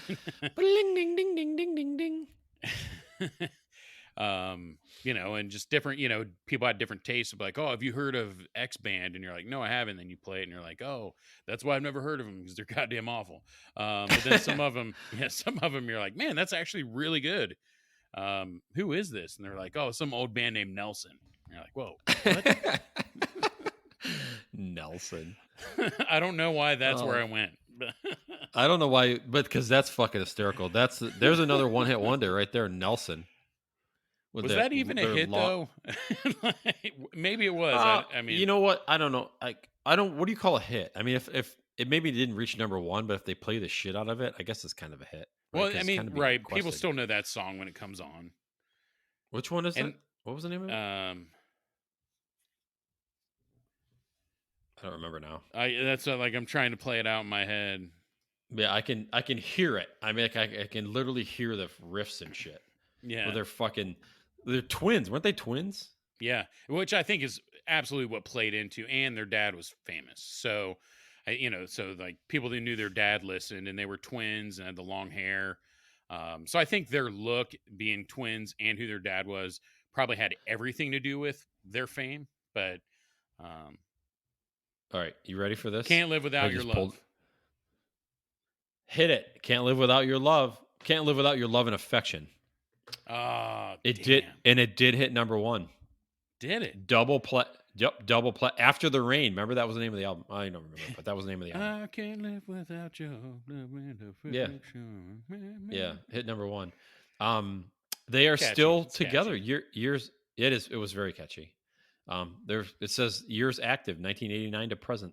ding, ding, ding, ding, ding, ding. and just different, people had different tastes of like, oh, have you heard of X band? And you're like, no, I haven't. Then you play it and you're like, oh, that's why I've never heard of them, because they're goddamn awful. But then some of them, some of them you're like, man, that's actually really good. Who is this? And they're like, oh, some old band named Nelson. And you're like, whoa, what? Nelson. I don't know why that's where I Oh, went. I don't know why, but because that's fucking hysterical. There's another one-hit wonder right there, Nelson. With Was that even a their hit long. though? Maybe it was. I You mean, know what? I don't know. I don't. What do you call a hit? I mean, if it maybe didn't reach number one, but if they play the shit out of it, I guess it's kind of a hit, right? well, Because I it's kind mean, of being right. People requested. still know that song when it comes on. Which one is that? And What was the name of it? um I don't remember now. that's like I'm trying to play it out in my head. Yeah, I can hear it. I mean, I can literally hear the riffs and shit. Yeah. Well, they're twins, weren't they twins? Yeah, which I think is absolutely what played into, and their dad was famous. So, so like people who knew their dad listened, and they were twins and had the long hair. So I think their look, being twins, and who their dad was, probably had everything to do with their fame. But um, All right, you ready for this? can't live I without your just pulled. love. Hit it. Can't live without your love. Can't live without your love and affection. Ah, It did, damn, and it did hit number one. did it? Double play. Yep, double play. After the Rain. Remember that was the name of the album. I don't remember, but that was the name of the album. I can't live without your love and Yeah, affection. yeah, hit number one. They are Catchy. still It's together. catchy. Years. It is. It was very catchy. There. It says years active, 1989 to present.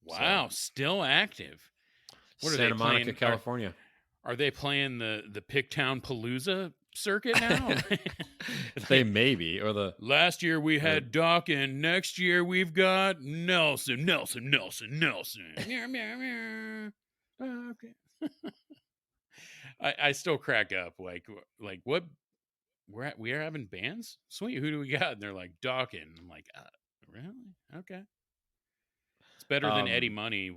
So Wow, still active. What are they Santa Monica, playing? California. Are they playing the Picktown Palooza circuit now? They Like, may be, last year we or had Doc, and next year we've got Nelson. Meow, meow, meow. Okay. I still crack up. Like what? We're having bands. Sweet. Who do we got? And they're like Dawkins. I'm like, really? Okay. It's better than Eddie um Money.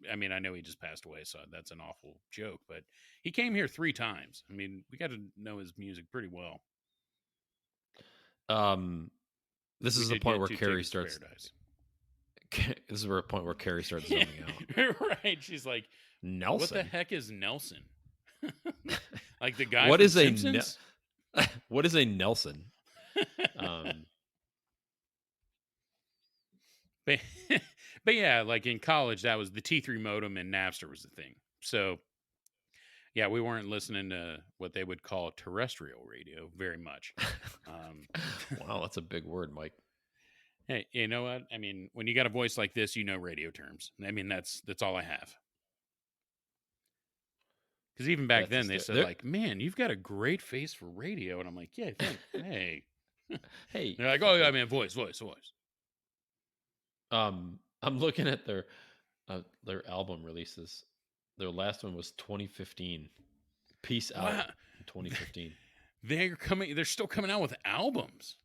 I mean, I know he just passed away, so that's an awful joke. But he came here 3 times. I mean, we got to know his music pretty well. um this We is the did point get where 2 Carrie tickets to starts. Paradise. This is where a point where Carrie starts zoning out. Right? She's like, what the Nelson. heck is Nelson? Like the guy What from is Simpsons? what is a Nelson? Um, but, but yeah, like in college, that was the T3 modem, and Napster was the thing. So yeah, we weren't listening to what they would call terrestrial radio very much. Um, wow, that's a big word, Mike. hey, you know what? I mean, when you got a voice like this, you know radio terms. I mean, that's all I have. Because even back That's then, they just said like, "Man, you've got a great face for radio," and I'm like, "Yeah, hey." Hey, They're like, "Oh yeah, man, voice." I'm looking at their album releases. Their last one was 2015. Peace Out Wow, in 2015. they're still coming out with albums.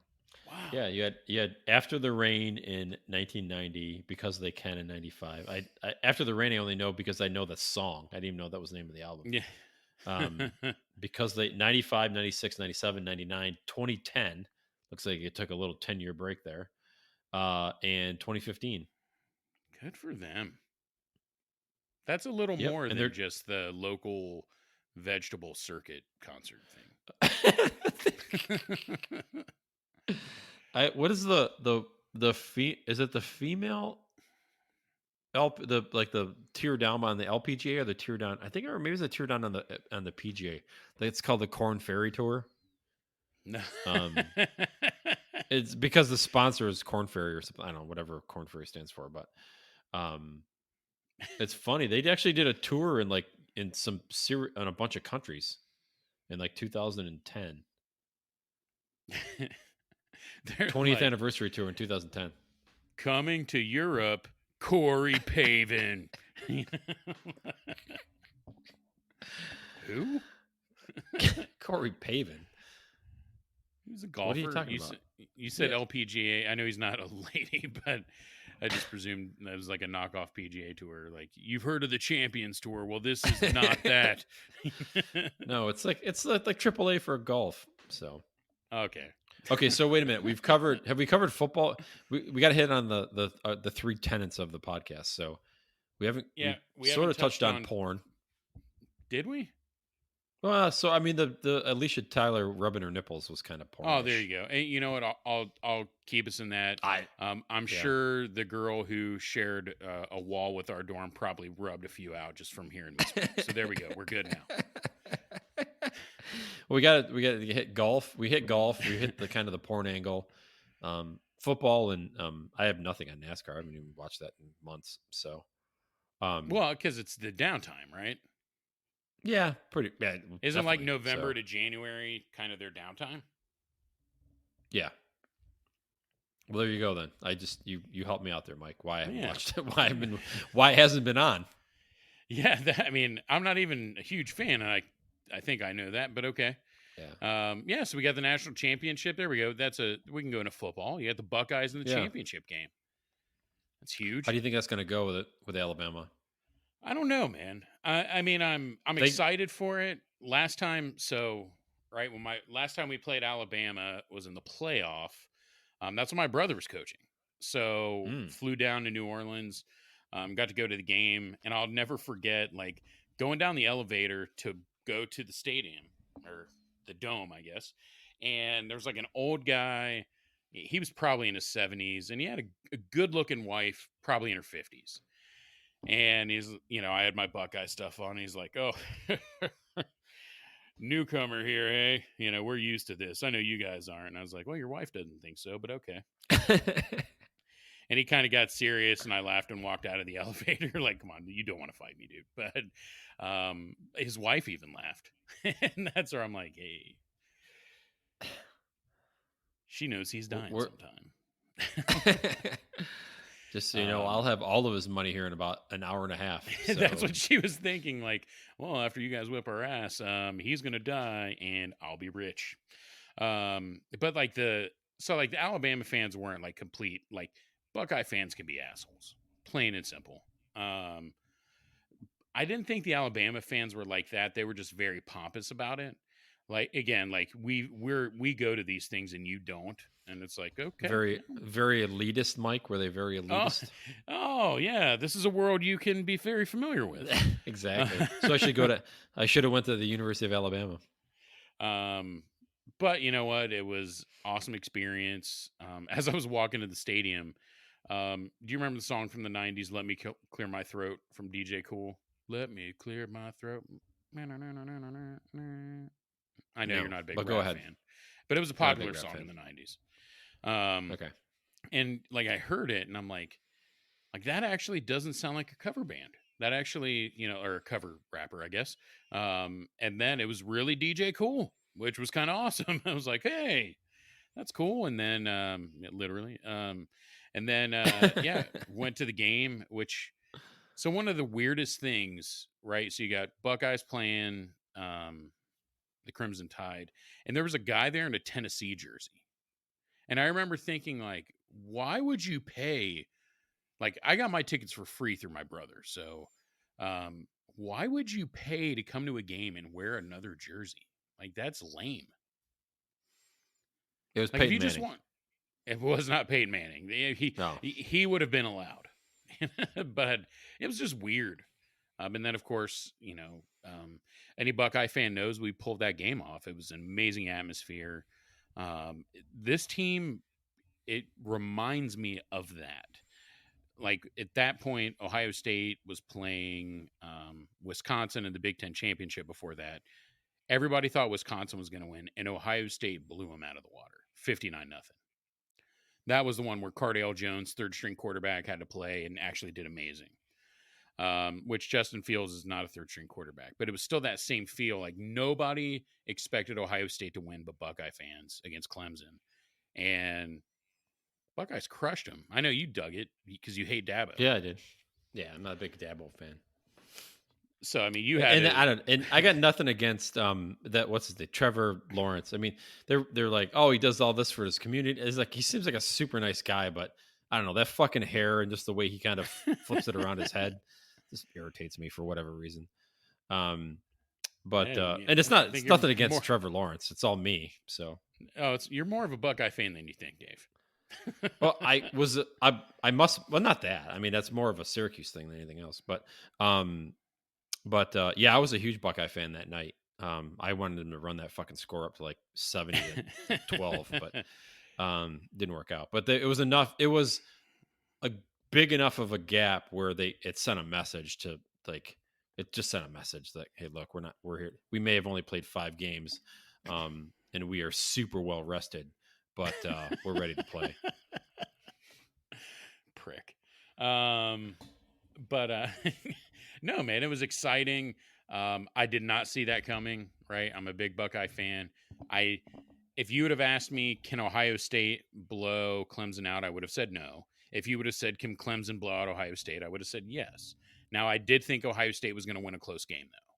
Wow. Yeah, you had After the Rain in 1990, Because They Can in 95. I After the Rain I only know because I know the song. I didn't even know that was the name of the album. Yeah. Um, because they 95, 96, 97, 99, 2010. Looks like it took a little 10-year break there. And 2015. Good for them. That's a little Yep, more and than they're just the local vegetable circuit concert thing. What is is it the female the tear down on the LPGA or the tear down? I think, or maybe it's a tear down on the PGA. It's called the Corn Ferry Tour. No. Um, It's because the sponsor is Corn Ferry or something. I don't know, whatever Corn Ferry stands for, but um, it's funny. They actually did a tour in in a bunch of countries in like 2010. They're 20th like, anniversary tour in 2010. coming to Europe, Corey Pavin. Who? Corey Pavin. He's a What are you golfer. talking about? You said Yeah. LPGA. I know he's not a lady, but I just presumed that was like a knockoff PGA tour. Like, you've heard of the Champions Tour. Well, this is not that. No, it's like AAA for golf. So Okay. okay, so wait a minute. Have we covered football? We got to hit on the three tenets of the podcast. So Yeah, we we sort haven't of touched touched on on. porn. Did we? Well, so I mean the Alicia Tyler rubbing her nipples was kind of Oh, there pornish. you go. And you know what? I'll keep us in that. I I'm Yeah. sure the girl who shared a wall with our dorm probably rubbed a few out just from hearing me speak. So there we go. We're good now. We got to hit golf. We hit golf. We hit the kind of the porn angle. Football and I have nothing on NASCAR. I haven't even watched that in months. So um Well, because it's the downtime, right? yeah, pretty Isn't like definitely. November So to January kind of their downtime? yeah. Well, there you go then. You helped me out there, Mike. Why I haven't Yeah. watched it? Why it hasn't been on? Yeah. I mean, I'm not even a huge fan, and I think I know that, but okay. Yeah. Yeah. So we got the national championship. There we go. We can go into football. You got the Buckeyes in the Yeah. championship game. That's How huge. do you think that's going to go with Alabama? I don't know, man. I mean, I'm They excited for it. Last time, right when my last time we played Alabama was in the playoff. That's when my brother was coaching. So mm, flew down to New Orleans, got to go to the game, and I'll never forget like going down the elevator to go to the stadium or the dome, I guess. And there's like an old guy. He was probably in his 70s, and he had a good looking wife, probably in her 50s. And I had my Buckeye stuff on. He's like, "Oh, newcomer here, hey? We're used to this. I know you guys aren't." And I was like, "Well, your wife doesn't think so, but okay." And he kind of got serious, and I laughed and walked out of the elevator. Like, come on, you don't want to fight me, dude. But his wife even laughed, and that's where I'm like, hey, she knows he's dying we're sometime. just so you know, I'll have all of his money here in about an hour and a half. That's So what she was thinking. Like, well, after you guys whip our ass, he's gonna die, and I'll be rich. But like the Alabama fans weren't like complete. Like Buckeye fans can be assholes, plain and simple. Um, I didn't think the Alabama fans were like that. They were just very pompous about it. Like again, like we go to these things and you don't, and it's like okay, very very elitist, Mike. Were they very oh, elitist? oh yeah, this is a world you can be very familiar with. Exactly. So I should have went to the University of Alabama. Um, but you know what? It was awesome experience. As I was walking to the stadium, do you remember the song from the '90s? "Let Me Clear My Throat" from DJ Cool. Let me clear my throat. I know you're No, not a big but go rap ahead. fan, but it was a Not a big popular rap song in fan. the '90s. Um, Okay. and like I heard it, and I'm like that actually doesn't sound like a cover band. That actually, or a cover rapper, I guess. And then it was really DJ Cool, which was kind of awesome. I was like, hey, that's cool. And then, literally, and then, yeah, went to the game, so one of the weirdest things, right? So you got Buckeyes playing, the Crimson Tide, and there was a guy there in a Tennessee jersey. And I remember thinking, like, why would you pay? Like, I got my tickets for free through my brother. So, um, why would you pay to come to a game and wear another jersey? Like, that's lame. It was Like, if Peyton you just Manning. want, it was not Peyton Manning. No. He would have been allowed, but it was just weird. And then, of course, any Buckeye fan knows we pulled that game off. It was an amazing atmosphere. This team, it reminds me of that. Like at that point, Ohio State was playing Wisconsin in the Big Ten championship. Before that, everybody thought Wisconsin was going to win, and Ohio State blew them out of the water, 59-0. That was the one where Cardale Jones, third string quarterback, had to play and actually did amazing. Which Justin Fields is not a third string quarterback, but it was still that same feel. Like nobody expected Ohio State to win but Buckeye fans against Clemson. And Buckeyes crushed them. I know you dug it because you hate Dabo. Yeah, I did. Yeah, I'm not a big Dabo fan. So I mean, you had And to. I don't, and I got nothing against that. What's his name, Trevor Lawrence. I mean, they're like, oh, he does all this for his community. It's like he seems like a super nice guy, but I don't know, that fucking hair and just the way he kind of flips it around his head just irritates me for whatever reason. But Man, and I it's think you're nothing against more. Trevor Lawrence. It's all me. So You're more of a Buckeye fan than you think, Dave. well, I must, well, not that. I mean, that's more of a Syracuse thing than anything else. But yeah, I was a huge Buckeye fan that night. I wanted them to run that fucking score up to like 70-12, but didn't work out. But it was enough. It was a big enough of a gap where it sent a message to, like, it just sent a message that, hey, look, we're here. We may have only played 5 games, and we are super well rested, but we're ready to play. Prick. But no, man, it was exciting. I did not see that coming. Right, I'm a big Buckeye fan. If you would have asked me, can Ohio State blow Clemson out, I would have said no. If you would have said, can Clemson blow out Ohio State, I would have said yes. Now, I did think Ohio State was going to win a close game, though,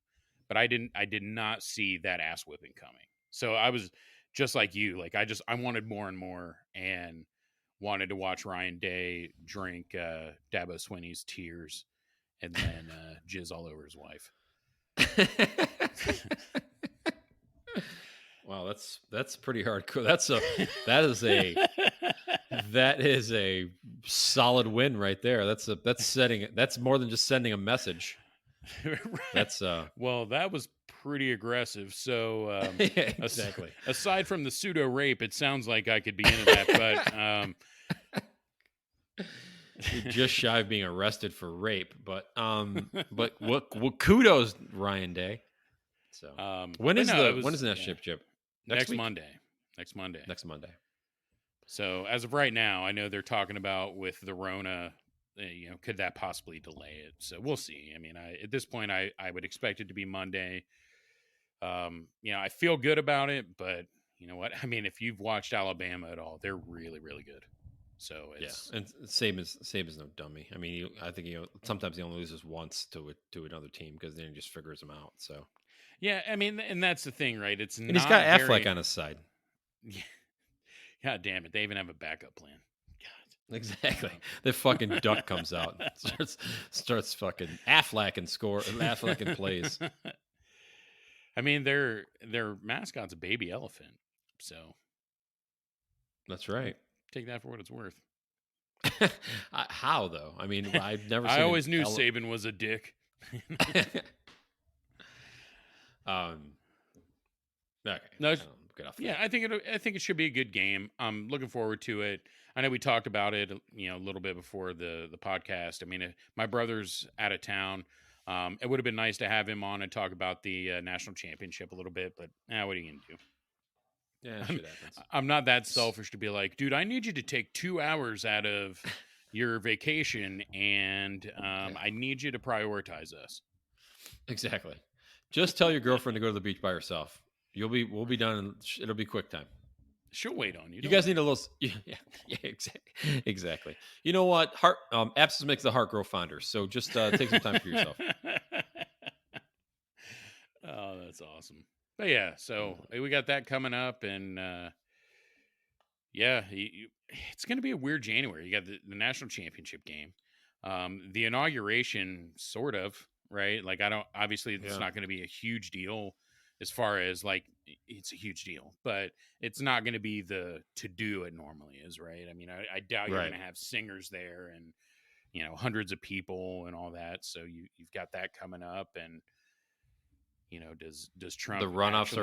but I did not see that ass whipping coming. So I was just like you. Like I wanted more and more, and wanted to watch Ryan Day drink Dabo Swinney's tears and then jizz all over his wife. Wow, that's pretty hardcore. That is a solid win right there. That's more than just sending a message. That's well, that was pretty aggressive. So yeah, exactly. Aside from the pseudo rape, it sounds like I could be into that. But you're just shy of being arrested for rape. But what kudos, Ryan Day. So when is the next championship? Next Monday. Next Monday. Next Monday. So as of right now, I know they're talking about with the Rona, could that possibly delay it? So we'll see. I mean, at this point, I would expect it to be Monday. I feel good about it, but you know what? I mean, if you've watched Alabama at all, they're really, really good. So it's and same as no dummy. I mean, I think sometimes he only loses once to another team because then he just figures them out. So yeah, I mean, and that's the thing, right? It's and not he's got Affleck on his side. Yeah. God damn it! They even have a backup plan. God. Exactly. The fucking duck comes out, and starts fucking Affleck and plays. I mean, their mascot's a baby elephant, so that's right. Take that for what it's worth. How though? I mean, I've never. I always knew Saban was a dick. Okay. No, yeah, I think it should be a good game. I'm looking forward to it. I know we talked about it, a little bit before the podcast. I mean, my brother's out of town. It would have been nice to have him on and talk about the national championship a little bit, but what are you gonna do? Yeah, shit happens. I'm not that selfish to be like, dude, I need you to take 2 hours out of your vacation, and I need you to prioritize us. Exactly. Just tell your girlfriend to go to the beach by herself. We'll be done. It'll be quick time. She'll wait on you. You guys need a little. Yeah, exactly. You know what? Absence makes the heart grow fonder. So just take some time for yourself. Oh, that's awesome. But yeah, so we got that coming up, and it's going to be a weird January. You got the national championship game, the inauguration, sort of, right? Like obviously it's not going to be a huge deal as far as like it's a huge deal, but it's not going to be the to-do it normally is, right? I mean, I doubt you're going to have singers there and hundreds of people and all that. So you've got that coming up, and does Trump the runoffs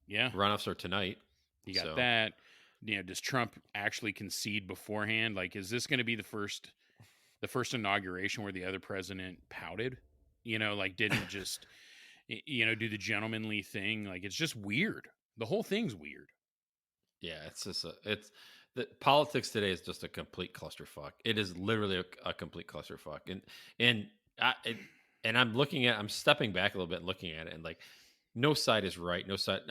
runoffs are tonight. You got that. Does Trump actually concede beforehand? Like, is this going to be the first inauguration where the other president pouted? Like didn't just do the gentlemanly thing. Like, it's just weird. The whole thing's weird. Yeah, it's just the politics today is just a complete clusterfuck. It is literally a complete clusterfuck, and I it, and I'm stepping back a little bit and looking at it, and like no side is right, no side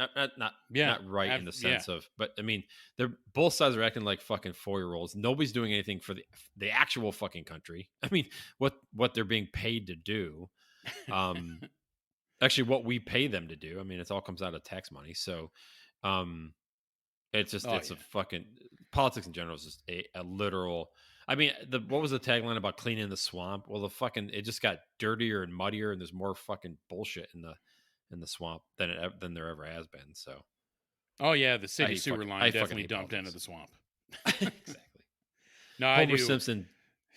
Yeah. not right in the Yeah. sense of, but I mean they're both sides are acting like fucking 4 year olds. Nobody's doing anything for the actual fucking country. I mean what they're being paid to do. Um, Actually, what we pay them to do. I mean, it all comes out of tax money, so. Um, Oh it's a yeah. fucking politics in general is just a literal. I mean, what was the tagline about cleaning the swamp? Well, the fucking it just got dirtier and muddier, and there's more fucking bullshit in the swamp than there ever has been. So Oh yeah. The city sewer line I fucking definitely hate dumped into politics. the swamp. Exactly. No, I Homer do. Simpson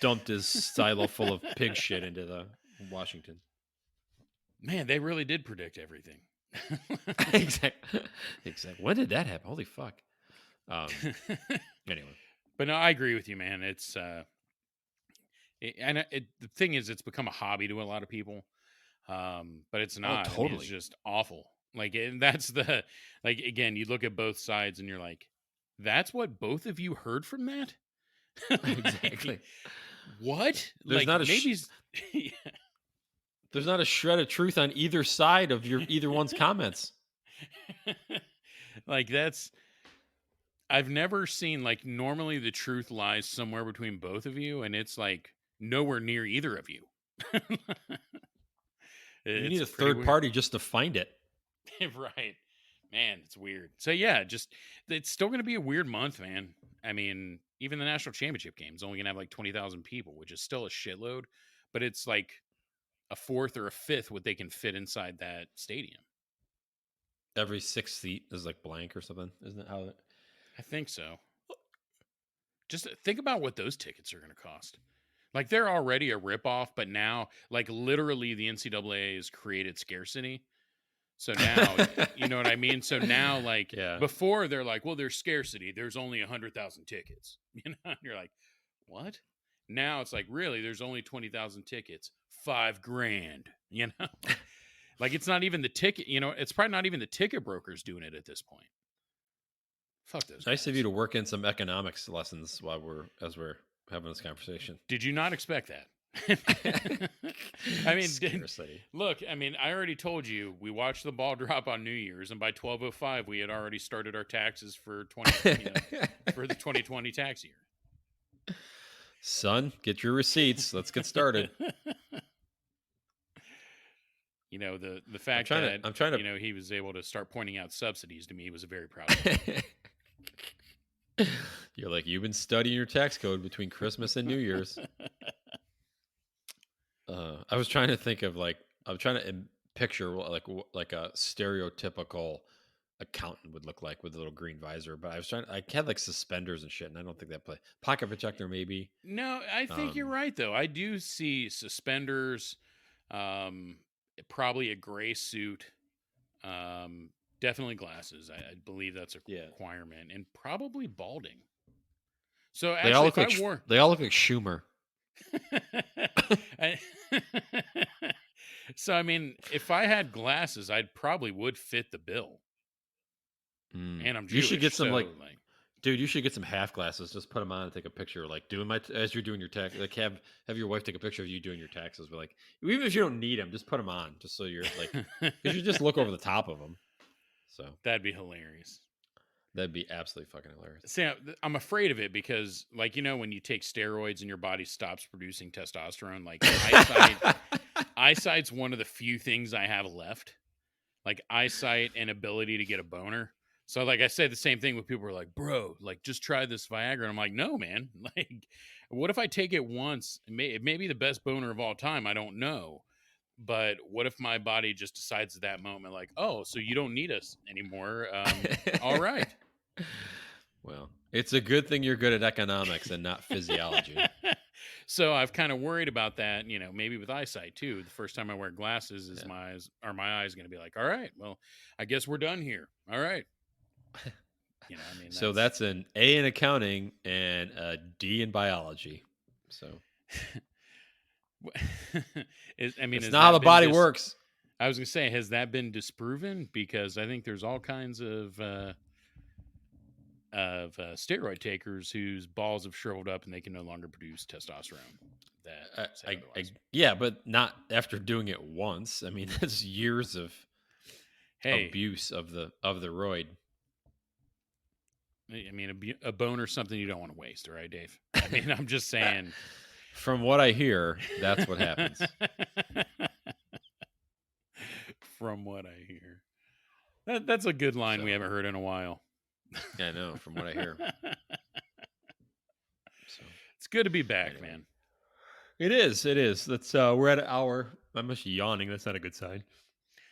dumped his silo full of pig shit into the Washington. Man, they really did predict everything. Exactly. Exactly. When did that happen? Holy fuck. Anyway. But no, I agree with you, man. It's the thing is, it's become a hobby to a lot of people. But it's Oh, not. I mean, it's totally. just awful. Like, and that's the like again. You look at both sides, and you're like, that's what both of you heard from that. Like, Exactly. what? There's Like not a maybe. There's not a shred of truth on either side of your either one's comments. Like that's I've never seen like normally the truth lies somewhere between both of you, and it's like nowhere near either of you. You need It's a pretty third weird. party just to find it. Right. Man, it's weird. So yeah, just it's still gonna be a weird month, man. I mean, even the national championship game is only gonna have like 20,000 people, which is still a shitload, but it's like a fourth or a fifth what they can fit inside that stadium. Every 6 seat is like blank or something, isn't it? How it? I think so. Just think about what those tickets are gonna cost. Like they're already a ripoff, but now, like literally, the NCAA has created scarcity. So now, you know what I mean. So now, like Yeah. before, they're like, "Well, there's scarcity. There's only 100,000 tickets." You know, and you're like, "What?" Now it's like, really, there's only 20,000 tickets, $5,000. You know, like it's not even the ticket. You know, it's probably not even the ticket brokers doing it at this point. Fuck those Nice of you guys. to work in some economics lessons while we're having this conversation. Did you not expect that? I mean, Scarcity. look, I mean, I already told you we watched the ball drop on New Year's, and by 12:05, we had already started our taxes for for the 2020 tax year. Son, get your receipts. Let's get started. You know, the fact that I'm trying he was able to start pointing out subsidies to me was very proud of me. to You're like, you've been studying your tax code between Christmas and New Year's. I was trying to think of like I'm trying to picture like a stereotypical accountant would look like with a little green visor, but I had like suspenders and shit, and I don't think that play pocket protector maybe. No, I think you're Um, right though. I do see suspenders, um, probably a gray suit, definitely glasses. I believe that's a yeah, requirement, and probably balding. So they all actually, look if I like wore, they all look like Schumer. I, so I mean, if I had glasses, I'd probably would fit the bill, and I'm You should get Jewish, some like, so like, dude. You should get some half glasses. Just put them on and take a picture, like doing as you're doing your tax. Like have your wife take a picture of you doing your taxes. But like, even if you don't need them, just put them on, just so you're like, because you just look over the top of them. So that'd be hilarious. that'd be absolutely fucking hilarious. See, I'm afraid of it because, like, when you take steroids and your body stops producing testosterone, like eyesight's one of the few things I have left. Like eyesight and ability to get a boner. So, like I said, the same thing with people who are like, bro, like just try this Viagra. And I'm like, no, man. Like, what if I take it once? It may be the best boner of all time. I don't know. But what if my body just decides at that moment, like, oh, so you don't need us anymore? All right. Well, it's a good thing you're good at economics and not physiology. So I've kind of worried about that, maybe with eyesight too. The first time I wear glasses, Yeah. my eyes going to be like, all right, well, I guess we're done here. All right. I mean, So that's an A in accounting and a D in biology. So I mean, it's has not how that the been body works. I was going to say, has that been disproven? Because I think there's all kinds of, steroid takers whose balls have shriveled up and they can no longer produce testosterone that say otherwise. Yeah, but not after doing it once. I mean, that's years of Hey, abuse of the roid. I mean, a bone or something you don't want to waste, all right, Dave? I mean, I'm just saying. From what I hear, that's what happens. From what I hear. That's a good line we haven't heard in a while. I know, from what I hear. So it's good to be back, man. It is. Let's we're at an hour. I'm just yawning. That's not a good sign.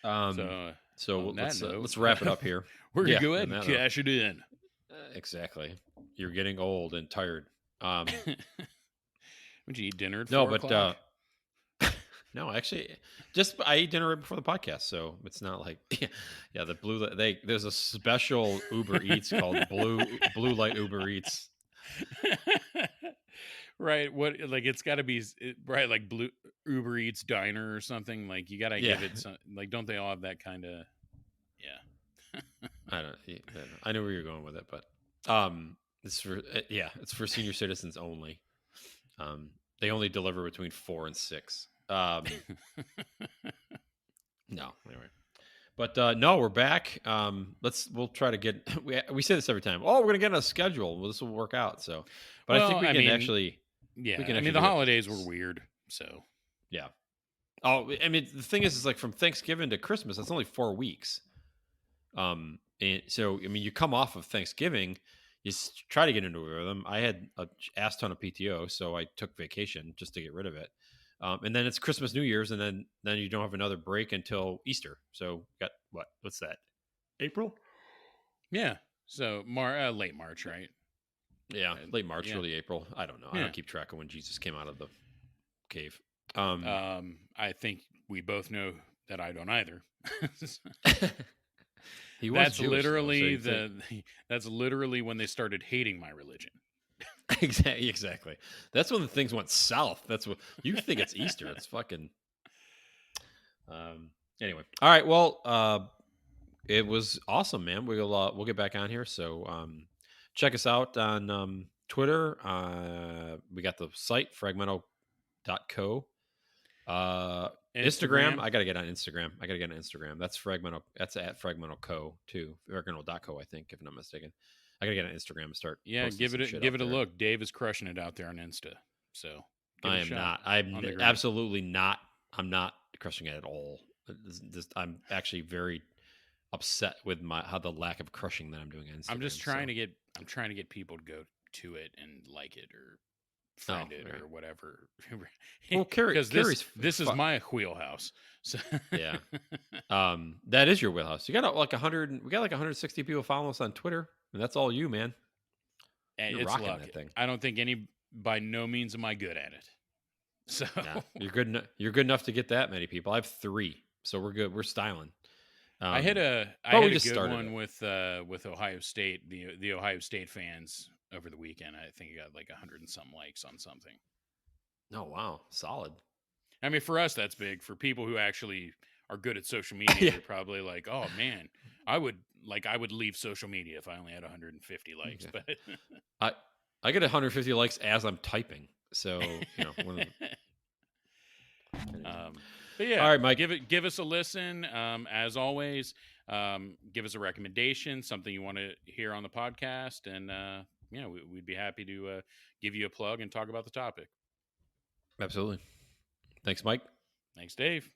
So let's wrap it up here. We're gonna go ahead and cash it in. Exactly. You're getting old and tired. Would you eat dinner at 4 o'clock? No, actually, I eat dinner right before the podcast, so it's not like the there's a special Uber Eats called Blue Light Uber Eats. Right. What, like, it's got to be right, like Blue Uber Eats diner or something. Like, you got to give it some, like, don't they all have that kind of? Yeah. I know where you're going with it, but it's for senior citizens only. They only deliver between 4 and 6. No, anyway. But no, we're back. We'll try to get. We say this every time. Oh, we're gonna get on a schedule. Well, this will work out. So, but I think we can actually. Yeah, I mean, the holidays were weird. So, yeah. Oh, I mean, the thing is like from Thanksgiving to Christmas, that's only 4 weeks. And so I mean, you come off of Thanksgiving, you try to get into a rhythm. I had a ass ton of PTO, so I took vacation just to get rid of it. And then it's Christmas, New Year's, and then you don't have another break until Easter. So got what's that? April? Yeah. So late March, right? Yeah, late March, early April. I don't know. I don't keep track of when Jesus came out of the cave. I think we both know that I don't either. He was that's Jewish, literally that's literally when they started hating my religion. Exactly. That's when the things went south. That's what you think it's Easter. It's fucking. Anyway, all right. Well, it was awesome, man. We'll get back on here. So check us out on Twitter. We got the site fragmental.co. Instagram. I gotta get on Instagram. That's Fragmental. That's at Fragmental Co. too. Fragmental.co, I think, if I'm not mistaken. I gotta get on Instagram and start. Yeah, give it a look. Dave is crushing it out there on Insta. So I am not. I'm absolutely not. I'm not crushing it at all. I'm actually very upset with the lack of crushing that I'm doing on Instagram. I'm just trying to get people to go to it and like it or friend it or whatever. Well, because this is my wheelhouse. So yeah, that is your wheelhouse. You got like 100. We got like 160 people following us on Twitter, and that's all you, man. And it's luck. That thing. I don't think by no means am I good at it. So you're good. You're good enough to get that many people. I have 3, so we're good. We're styling. I had a good one with Ohio State, the Ohio State fans over the weekend. I think it got like 100 and some likes on something. Oh wow, solid. I mean, for us, that's big. For people who actually are good at social media, they're probably like, "Oh man, I would leave social media if I only had 150 likes." Yeah. But I get 150 likes as I'm typing, so you know. But yeah, all right, Mike. Give us a listen. As always, give us a recommendation, something you want to hear on the podcast, and we'd be happy to give you a plug and talk about the topic. Absolutely. Thanks, Mike. Thanks, Dave.